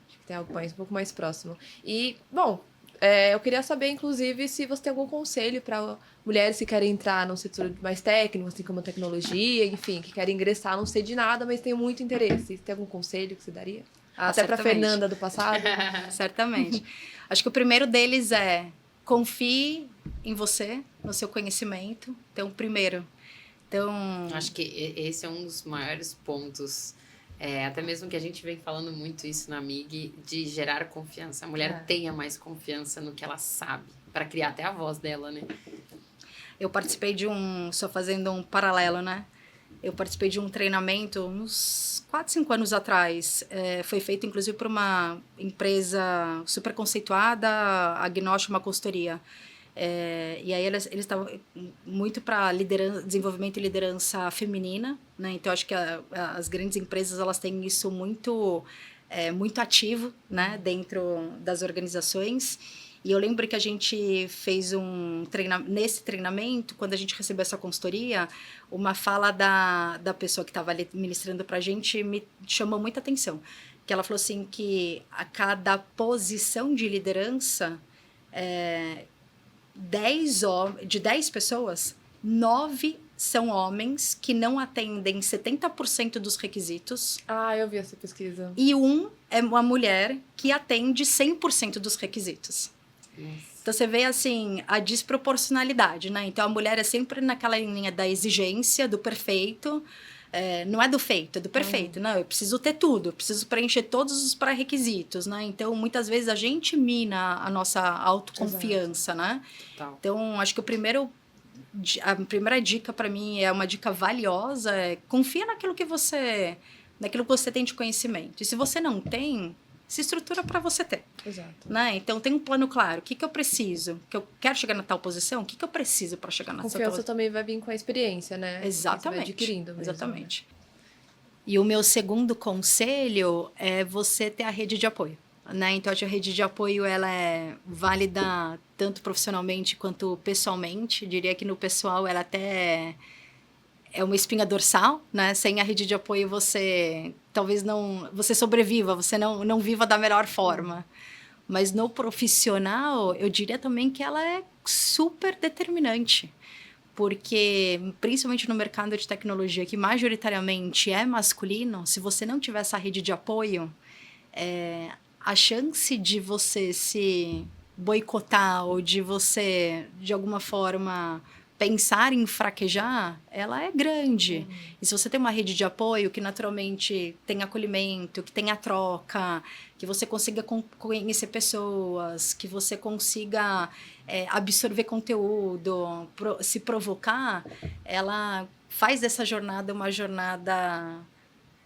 acho que tem algo um pouco mais próximo. E, bom, eu queria saber, inclusive, se você tem algum conselho para mulheres que querem entrar num setor mais técnico, assim como tecnologia, enfim, que querem ingressar, não sei de nada, mas tem muito interesse. Tem algum conselho que você daria? Até para Fernanda do passado? Certamente. Acho que o primeiro deles é confie em você, no seu conhecimento. Então, primeiro... Acho que esse é um dos maiores pontos, até mesmo que a gente vem falando muito isso na MIG, de gerar confiança. A mulher tenha mais confiança no que ela sabe, para criar até a voz dela, né? Eu participei só fazendo um paralelo, né? Eu participei de um treinamento uns 4, 5 anos atrás. Foi feito, inclusive, por uma empresa super conceituada, a Gnosh, uma consultoria. E aí eles estavam muito para desenvolvimento e liderança feminina, né? Então acho que as grandes empresas elas têm isso muito ativo, né? Dentro das organizações. E eu lembro que a gente fez nesse treinamento, quando a gente recebeu essa consultoria, uma fala da pessoa que estava ali ministrando para a gente me chamou muita atenção, que ela falou assim que a cada posição de liderança de 10 pessoas, 9 são homens que não atendem 70% dos requisitos. Eu vi essa pesquisa. E é uma mulher que atende 100% dos requisitos. Nossa. Então, você vê, assim, a desproporcionalidade, né? Então, a mulher é sempre naquela linha da exigência, do perfeito. Não é do feito, é do perfeito. Não, eu preciso ter tudo, eu preciso preencher todos os pré-requisitos, né? Então, muitas vezes, a gente mina a nossa autoconfiança, né? Total. Então, acho que a primeira dica, para mim, é uma dica valiosa, confia naquilo que você tem de conhecimento. E se você não tem, se estrutura para você ter. Exato. Né? Então, tem um plano claro. O que eu preciso? Que eu quero chegar na tal posição? O que eu preciso para chegar na tal posição? Confiança também vai vir com a experiência, né? Exatamente. Você vai adquirindo mesmo, exatamente. Né? E o meu segundo conselho é você ter a rede de apoio. Né? Então, a rede de apoio ela é válida tanto profissionalmente quanto pessoalmente. Diria que no pessoal ela até é uma espinha dorsal, né? Sem a rede de apoio você talvez não você sobreviva, você não viva da melhor forma. Mas no profissional, eu diria também que ela é super determinante. Porque, principalmente no mercado de tecnologia, que majoritariamente é masculino, se você não tiver essa rede de apoio, a chance de você se boicotar ou de você, de alguma forma, pensar em fraquejar, ela é grande. E se você tem uma rede de apoio que naturalmente tem acolhimento, que tem a troca, que você consiga conhecer pessoas, que você consiga absorver conteúdo, se provocar, ela faz dessa jornada uma jornada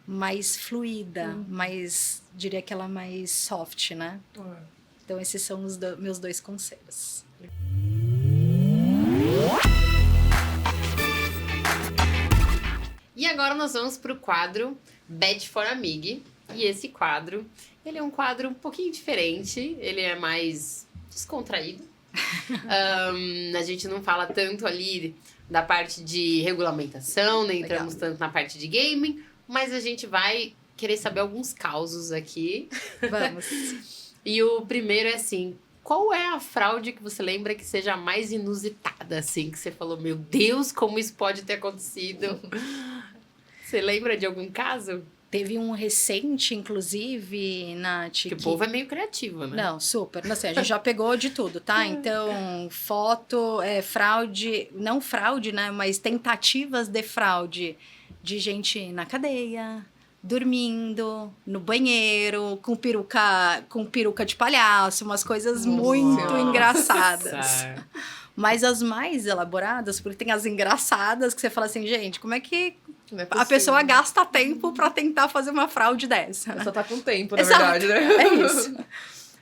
mais fluida, mais, diria que ela é mais soft, né? Então, esses são os meus 2 conselhos. E agora nós vamos pro quadro Bad for Amig. E esse quadro, ele é um quadro um pouquinho diferente, ele é mais descontraído. A gente não fala tanto ali da parte de regulamentação, nem entramos tanto na parte de gaming, mas a gente vai querer saber alguns causos aqui. Vamos. E o primeiro é assim, qual é a fraude que você lembra que seja a mais inusitada, assim, que você falou, meu Deus, como isso pode ter acontecido? Você lembra de algum caso? Teve um recente, inclusive, Nath... Que o povo é meio criativo, né? Não, super. Assim, a gente já pegou de tudo, tá? Então, foto, fraude... Não fraude, né? Mas tentativas de fraude de gente na cadeia, dormindo, no banheiro, com peruca de palhaço, umas coisas muito engraçadas. Mas as mais elaboradas, porque tem as engraçadas que você fala assim, gente, como é que a pessoa gasta tempo para tentar fazer uma fraude dessa? Só tá com tempo, na Exato, verdade, né? É isso.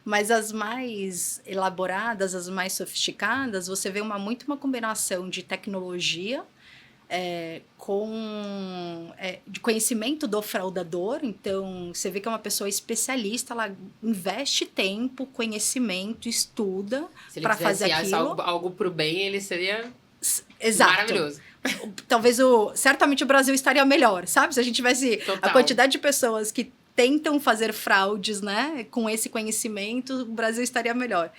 Mas as mais elaboradas, as mais sofisticadas, você vê muito uma combinação de tecnologia de conhecimento do fraudador. Então, você vê que é uma pessoa especialista, ela investe tempo, conhecimento, estuda para fazer aquilo. Algo pro bem, ele seria Exato. Maravilhoso. Talvez certamente o Brasil estaria melhor, sabe? Se a gente tivesse a quantidade de pessoas que tentam fazer fraudes, né, com esse conhecimento, o Brasil estaria melhor.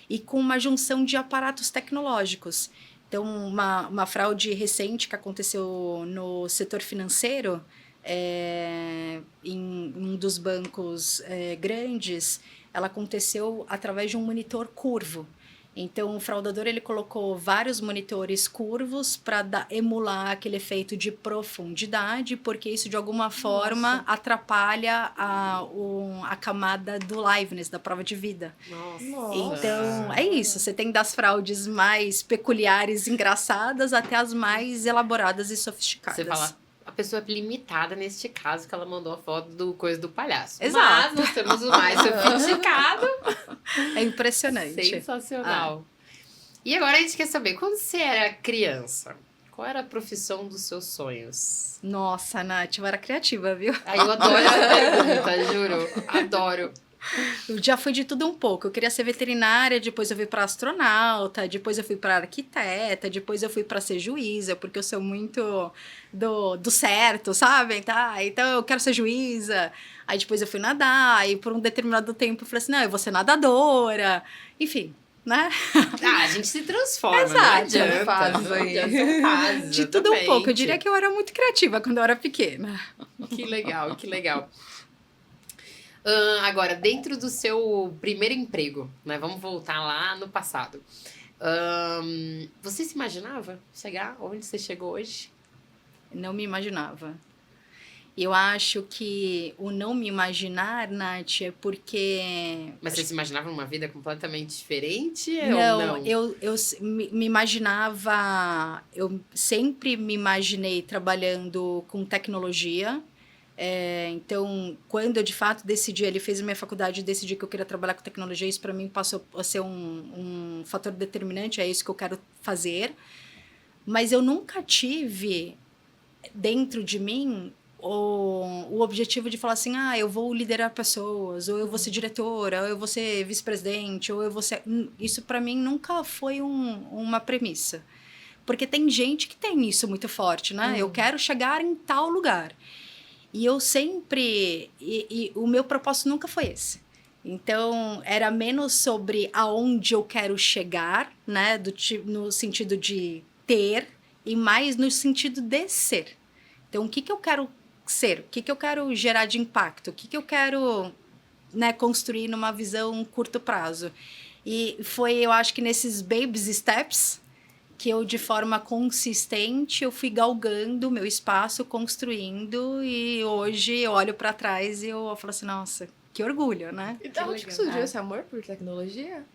E com uma junção de aparatos tecnológicos. Então, uma fraude recente que aconteceu no setor financeiro, em um dos bancos grandes, ela aconteceu através de um monitor curvo. Então, o fraudador ele colocou vários monitores curvos para emular aquele efeito de profundidade, porque isso, de alguma forma, atrapalha a camada do liveness, da prova de vida. Nossa. Então, é isso. Você tem das fraudes mais peculiares, engraçadas, até as mais elaboradas e sofisticadas. Você fala, a pessoa é limitada neste caso, que ela mandou a foto do coisa do palhaço. Exato. Mas nós temos o mais sofisticado. É impressionante. Sensacional. E agora a gente quer saber, quando você era criança, qual era a profissão dos seus sonhos? Nossa, Nath, eu era criativa, viu? Aí eu adoro essa pergunta, juro. Adoro. Eu já fui de tudo um pouco. Eu queria ser veterinária, depois eu fui para astronauta, depois eu fui para arquiteta, depois eu fui para ser juíza, porque eu sou muito do certo, sabe? Tá? Então eu quero ser juíza. Aí depois eu fui nadar, e por um determinado tempo eu falei assim, não, eu vou ser nadadora. Enfim, né? A gente se transforma, Exato. não adianta. São fases aí. São fases, De tudo um pouco. Eu exatamente. diria que eu era muito criativa quando eu era pequena. Que legal, que legal. Agora, dentro do seu primeiro emprego, né? Vamos voltar lá no passado. Você se imaginava chegar onde você chegou hoje? Não me imaginava. Eu acho que o não me imaginar, Nath, é porque... Mas você se imaginava numa vida completamente diferente Não, ou não? eu me imaginava... Eu sempre me imaginei trabalhando com tecnologia, Então, quando eu de fato decidi, ele fez a minha faculdade e decidi que eu queria trabalhar com tecnologia, isso para mim passou a ser um fator determinante, é isso que eu quero fazer. Mas eu nunca tive dentro de mim o objetivo de falar assim, eu vou liderar pessoas, ou eu vou ser diretora, ou eu vou ser vice-presidente, ou eu vou ser... Isso para mim nunca foi uma premissa. Porque tem gente que tem isso muito forte, né? Eu quero chegar em tal lugar. E eu sempre... E o meu propósito nunca foi esse. Então, era menos sobre aonde eu quero chegar, né? No sentido de ter, e mais no sentido de ser. Então, o que eu quero ser? O que eu quero gerar de impacto? O que eu quero, né, construir numa visão curto prazo? E foi, eu acho que nesses baby steps que eu, de forma consistente, eu fui galgando o meu espaço, construindo, e hoje eu olho para trás e eu falo assim, nossa, que orgulho, né? E da onde que surgiu esse amor por tecnologia?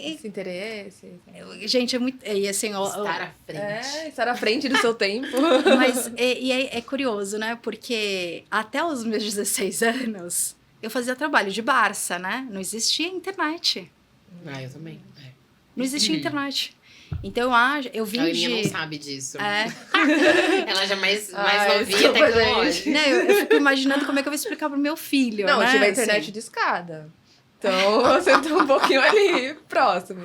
Esse interesse? Gente, é muito... E assim, Estar à frente. Estar à frente do seu tempo. Mas é curioso, né? Porque até os meus 16 anos, eu fazia trabalho de Barça, né? Não existia internet. Eu também. Não existia internet. Então, eu vim A Aninha não sabe disso. É. Ela já mais novinha, tecnológica. Né, eu fico imaginando como é que eu vou explicar pro meu filho, Não, né? eu tive a internet assim. de escada. Então, você tá um pouquinho ali próximo.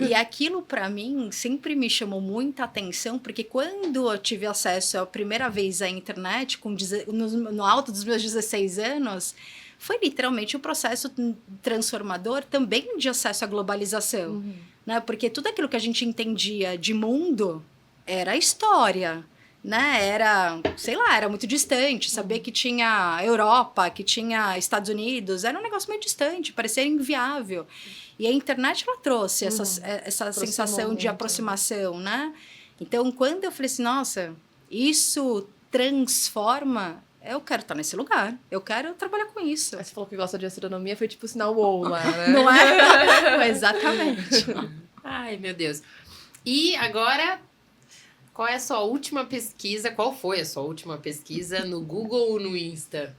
E aquilo, pra mim, sempre me chamou muita atenção, porque quando eu tive acesso a primeira vez à internet, no alto dos meus 16 anos, foi literalmente um processo transformador também de acesso à globalização. Né? Porque tudo aquilo que a gente entendia de mundo era história. Né? Era, sei lá, era muito distante. Saber que tinha Europa, que tinha Estados Unidos, era um negócio muito distante, parecia inviável. E a internet, ela trouxe essa sensação de aproximação, né? Então, quando eu falei assim, nossa, isso transforma... Eu quero estar nesse lugar, eu quero trabalhar com isso. Aí você falou que gosta de astronomia, foi tipo sinal wow lá, né? Não é? Exatamente. Ai, meu Deus. E agora... Qual é a sua última pesquisa? Qual foi a sua última pesquisa no Google ou no Insta?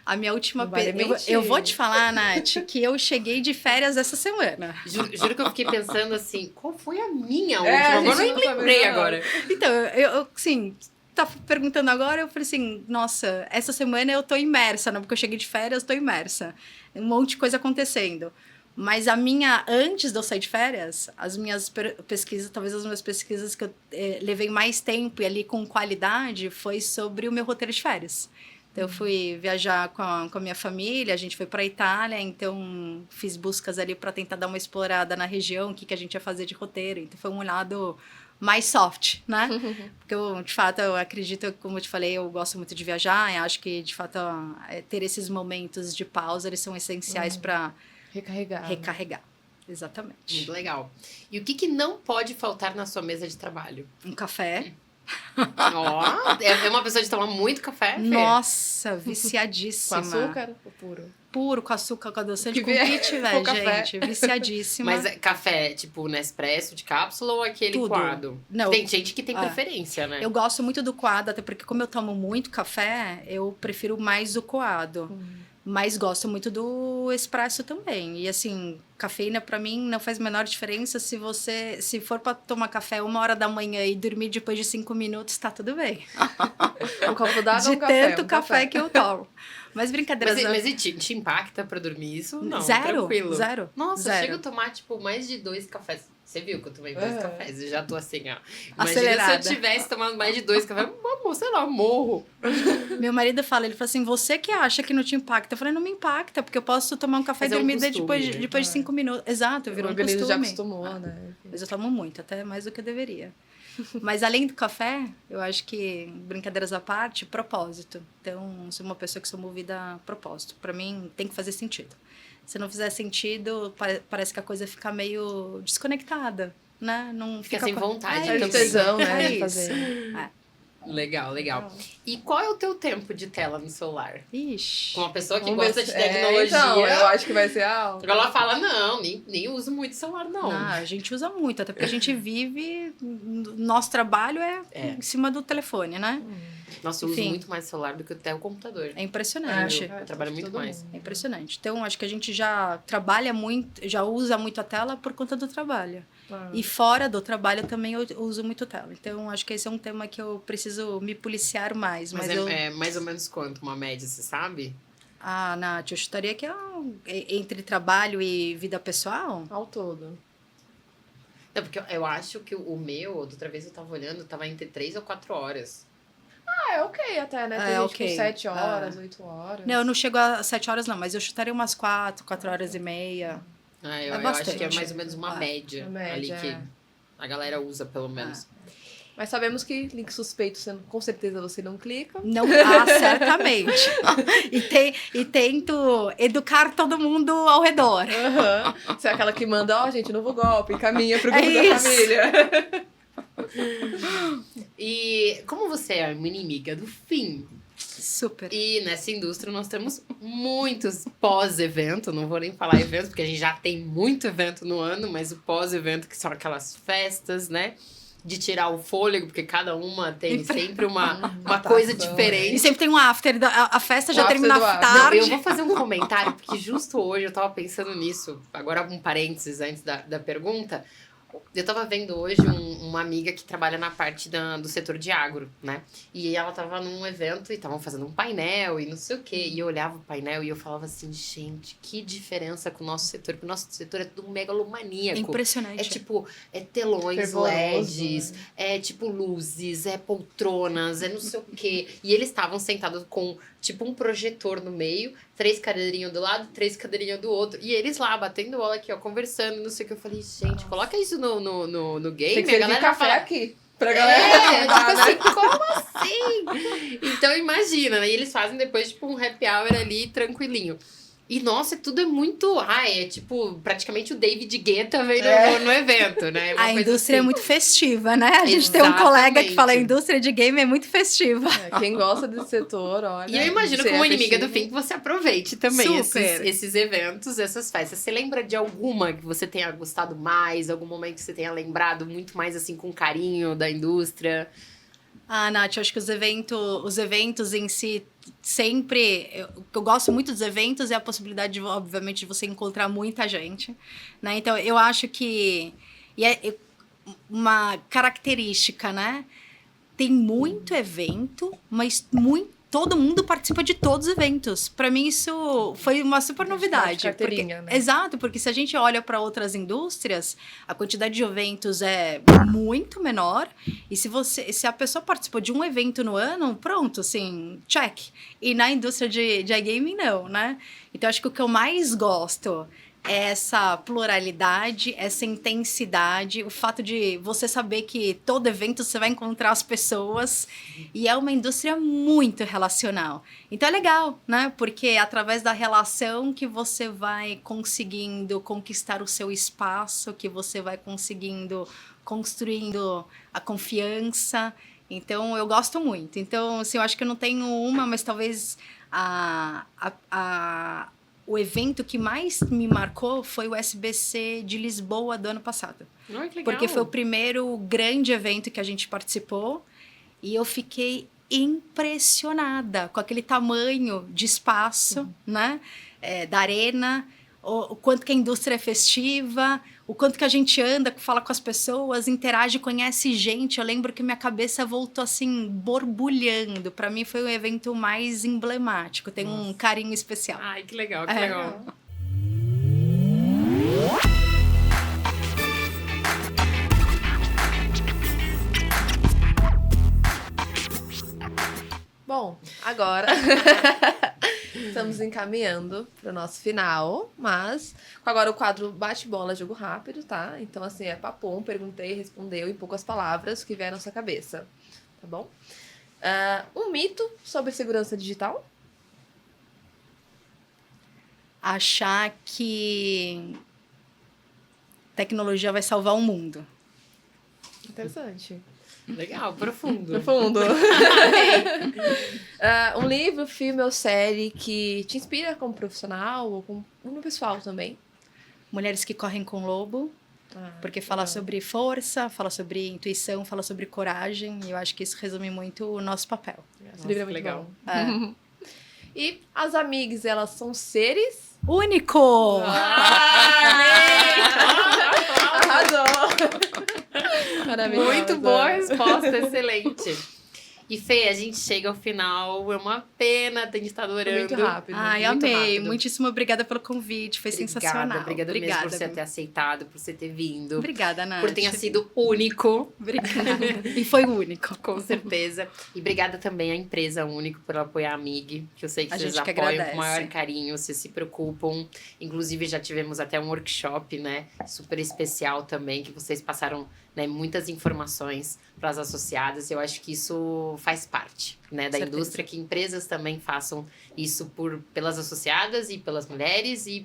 A minha última pesquisa... Eu vou te falar, Nath, que eu cheguei de férias essa semana. Juro que eu fiquei pensando assim, qual foi a minha última? Agora eu nem lembrei agora. Então, eu assim... Tá perguntando agora, eu falei assim, nossa, essa semana eu tô imersa, né? Porque eu cheguei de férias, tô imersa. Um monte de coisa acontecendo. Mas antes de eu sair de férias, as minhas pesquisas, talvez as minhas pesquisas que eu levei mais tempo e ali com qualidade, foi sobre o meu roteiro de férias. Então, eu fui viajar com a minha família, a gente foi para a Itália, então fiz buscas ali para tentar dar uma explorada na região, o que a gente ia fazer de roteiro. Então, foi um lado mais soft, né? Porque eu, de fato, eu acredito, como eu te falei, eu gosto muito de viajar, e acho que, de fato, ter esses momentos de pausa, eles são essenciais para... Recarregar, exatamente. Muito legal. E o que não pode faltar na sua mesa de trabalho? Um café. É uma pessoa de tomar muito café, Fê? Nossa, viciadíssima. Com açúcar ou puro? Puro, com açúcar, com adoçante, com o que tiver, gente. Viciadíssima. Mas café, tipo, Nespresso de cápsula ou aquele Tudo. coado? Não, tem gente que tem preferência, né? Eu gosto muito do coado, até porque como eu tomo muito café, eu prefiro mais o coado. Mas gosto muito do expresso também. E assim, cafeína pra mim não faz a menor diferença. Se for pra tomar café 1h da manhã e dormir depois de 5 minutos, tá tudo bem. Um copo d'água ou um café? De tanto café que eu tomo. Mas brincadeiras... Mas te impacta pra dormir isso? Não, zero, tranquilo. Zero. Nossa, zero. Eu chego a tomar, tipo, mais de 2 cafés. Você viu que eu tomei 2 cafés? Eu já tô assim, ó. Imagina acelerada. se eu tivesse tomado mais de 2 cafés, sei lá, morro. Meu marido fala, ele fala assim, você que acha que não te impacta? Eu falei, não me impacta, porque eu posso tomar um café e dormir depois de 5 minutos. Exato, virou um costume. O organismo já acostumou, né? Mas eu tomo muito, até mais do que eu deveria. Mas além do café, eu acho que, brincadeiras à parte, propósito. Então, sou uma pessoa que sou movida a propósito. Pra mim, tem que fazer sentido. Se não fizer sentido, parece que a coisa fica meio desconectada, né? Não fica sem vontade. É tesão, né? De fazer. Legal, legal. E qual é o teu tempo de tela no celular? Ixi. Com uma pessoa que Vamos gosta ver de se- tecnologia. então, eu acho que vai ser alto. Agora ela fala, não, nem uso muito celular, não. A gente usa muito, até porque a gente vive, nosso trabalho é em cima do telefone, né? Nossa, eu uso Enfim. muito mais celular do que até o computador. É impressionante. Eu trabalho muito todo mais. mundo. É impressionante. Então, acho que a gente já trabalha muito, já usa muito a tela por conta do trabalho. E fora do trabalho também eu uso muito tela. Então, acho que esse é um tema que eu preciso me policiar mais. Mas eu... é mais ou menos quanto uma média, você sabe? Ah, Nath, eu chutaria que entre trabalho e vida pessoal. Ao todo. Não, porque eu acho que o meu, da outra vez eu tava olhando, tava entre 3 ou 4 horas. Ah, é ok até, né? Tem É gente ok. com 7 horas, 8 horas. Não, eu não chego a 7 horas, não, mas eu chutaria umas 4 horas e meia. Ah, eu É acho que é bastante. mais ou menos uma média, Uma média, ali que é. a galera usa, pelo menos. Mas sabemos que link suspeito, com certeza você não clica. Não, certamente. E tento educar todo mundo ao redor. Aham. Você é aquela que manda, ó, gente, novo golpe, caminha pro É grupo da isso. família. E como você é uma inimiga do fim, Super. e nessa indústria nós temos muitos pós-evento, não vou nem falar evento, porque a gente já tem muito evento no ano, mas o pós-evento, que são aquelas festas, né? De tirar o fôlego, porque cada uma tem sempre uma coisa E diferente. sempre tem um after. A festa já O after termina do after. Não, tarde. eu vou fazer um comentário, porque justo hoje eu tava pensando nisso. Agora, um parênteses antes da pergunta. Eu tava vendo hoje uma amiga que trabalha na parte do setor de agro, né? E ela tava num evento e estavam fazendo um painel e não sei o quê. E eu olhava o painel e eu falava assim, gente, que diferença com o nosso setor. Porque o nosso setor é tudo É megalomaníaco. impressionante. É tipo, telões Fervoroso, LEDs, é tipo luzes, é poltronas, é não sei o quê. E eles estavam sentados com tipo um projetor no meio, 3 cadeirinhas do lado, 3 cadeirinhas do outro. E eles lá, batendo bola aqui, ó, conversando, não sei o que. Eu falei, gente, coloca isso no game. Tem que a servir galera café fala, aqui. Pra galera tipo acordar, né? assim, como assim? Então imagina, né? E eles fazem depois tipo um happy hour ali, tranquilinho. E, nossa, tudo é muito... é tipo, praticamente o David Guetta veio no evento, né? Uma A coisa indústria é assim. muito festiva, né? A gente tem um colega que fala a Exatamente. indústria de game é muito festiva. Quem gosta desse setor, olha. E eu imagino, você como é inimiga do festivo. fim, que você aproveite também Super. esses eventos, essas festas. Você lembra de alguma que você tenha gostado mais? Algum momento que você tenha lembrado muito mais, assim, com carinho da indústria? Ah, Nath, eu acho que os eventos em si, sempre... O que eu gosto muito dos eventos é a possibilidade, obviamente, de você encontrar muita gente, né? Então, eu acho que... E é uma característica, né? Tem muito evento, mas todo mundo participa de todos os eventos. Para mim, isso foi uma super novidade. Carteirinha, né? Exato, porque se a gente olha para outras indústrias, a quantidade de eventos é muito menor. E se a pessoa participou de um evento no ano, pronto, assim, check. E na indústria de iGaming, não, né? Então, acho que o que eu mais gosto é essa pluralidade, essa intensidade, o fato de você saber que todo evento você vai encontrar as pessoas e é uma indústria muito relacional. Então é legal, né? Porque é através da relação que você vai conseguindo conquistar o seu espaço, que você vai construindo a confiança. Então eu gosto muito. Então, assim, eu acho que eu não tenho uma, mas talvez o evento que mais me marcou foi o SBC de Lisboa do ano passado. Ai, que legal. Porque foi o primeiro grande evento que a gente participou e eu fiquei impressionada com aquele tamanho de espaço, né? Da arena, o quanto que a indústria é festiva, o quanto que a gente anda, fala com as pessoas, interage, conhece gente. Eu lembro que minha cabeça voltou assim, borbulhando. Para mim foi o evento mais emblemático, tem um carinho especial. Ai, que legal, que legal. Bom, agora estamos encaminhando para o nosso final, mas agora o quadro bate-bola, jogo rápido, tá? Então, assim, é papum, perguntei, respondeu em poucas palavras que vier na sua cabeça, tá bom? Um mito sobre segurança digital? Achar que tecnologia vai salvar o mundo. Interessante. Legal, profundo. Profundo. Um livro, filme ou série que te inspira como profissional ou como no pessoal também. Mulheres que Correm com o Lobo, porque fala sobre força, fala sobre intuição, fala sobre coragem, e eu acho que isso resume muito o nosso papel. Esse livro é muito legal. bom. E as amigas, elas são seres... Único! Arrasou! Maravilhosa. Muito boa resposta, excelente. E Fê, a gente chega ao final, é uma pena, a gente tá adorando. Muito rápido. Ai, Muito amei. rápido. Muitíssimo obrigada pelo convite, foi sensacional. Obrigada mesmo por você ter aceitado, por você ter vindo. Obrigada, Nath. Por ter sido único. Obrigada. E foi único. Com certeza. E obrigada também à empresa Único por apoiar a MIG, que eu sei que A vocês gente que apoiam agradece. com o maior carinho, vocês se preocupam. Inclusive, já tivemos até um workshop, né? Super especial também, que vocês passaram, né, muitas informações para as associadas. Eu acho que isso faz parte, né, da Certeza. indústria, que empresas também façam isso pelas associadas e pelas mulheres e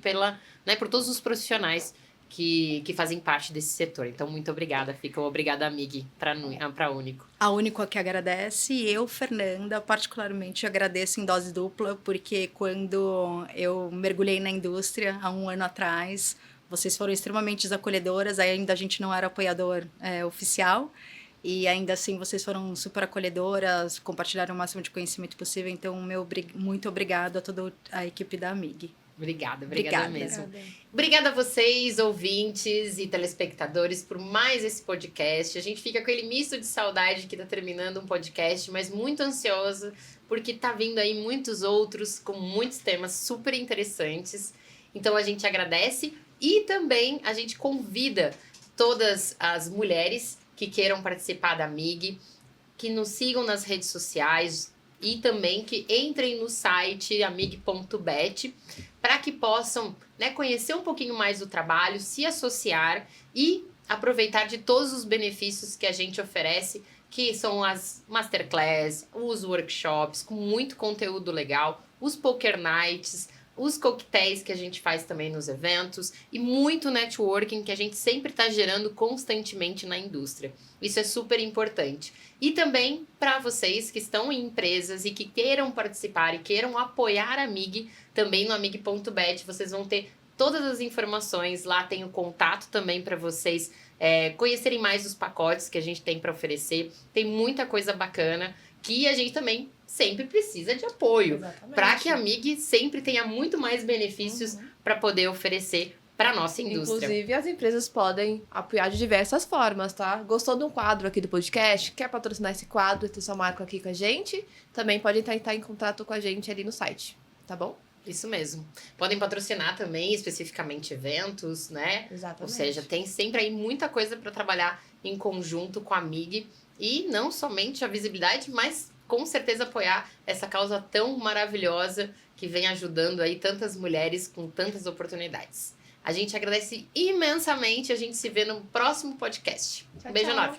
por todos os profissionais que fazem parte desse setor. Então, muito obrigada. Fica obrigada, Mig, para Único. A Único que agradece, e eu, Fernanda, particularmente agradeço em dose dupla, porque quando eu mergulhei na indústria, há 1 ano atrás, vocês foram extremamente acolhedoras, ainda a gente não era apoiador oficial, e ainda assim vocês foram super acolhedoras, compartilharam o máximo de conhecimento possível, então muito obrigado a toda a equipe da AMIG. Obrigada Obrigada. mesmo. Obrigada a vocês, ouvintes e telespectadores, por mais esse podcast. A gente fica com ele misto de saudade que tá terminando um podcast, mas muito ansiosa, porque tá vindo aí muitos outros com muitos temas super interessantes. Então a gente agradece e também a gente convida todas as mulheres que queiram participar da MIG, que nos sigam nas redes sociais e também que entrem no site amig.bet para que possam, né, conhecer um pouquinho mais do trabalho, se associar e aproveitar de todos os benefícios que a gente oferece, que são as masterclass, os workshops com muito conteúdo legal, os poker nights, os coquetéis que a gente faz também nos eventos e muito networking que a gente sempre está gerando constantemente na indústria. Isso é super importante. E também para vocês que estão em empresas e que queiram participar e queiram apoiar a MIG, também no amig.bet vocês vão ter todas as informações. Lá tem o contato também para vocês conhecerem mais os pacotes que a gente tem para oferecer. Tem muita coisa bacana que a gente também sempre precisa de apoio, para que a MIG sempre tenha muito mais benefícios para poder oferecer para nossa indústria. Inclusive, as empresas podem apoiar de diversas formas, tá? Gostou de um quadro aqui do podcast? Quer patrocinar esse quadro e ter sua marca aqui com a gente? Também pode entrar em contato com a gente ali no site, tá bom? Isso mesmo. Podem patrocinar também, especificamente eventos, né? Exatamente. Ou seja, tem sempre aí muita coisa para trabalhar em conjunto com a MIG e não somente a visibilidade, mas com certeza apoiar essa causa tão maravilhosa que vem ajudando aí tantas mulheres com tantas oportunidades. A gente agradece imensamente, a gente se vê no próximo podcast. Tchau, Beijo tchau. enorme.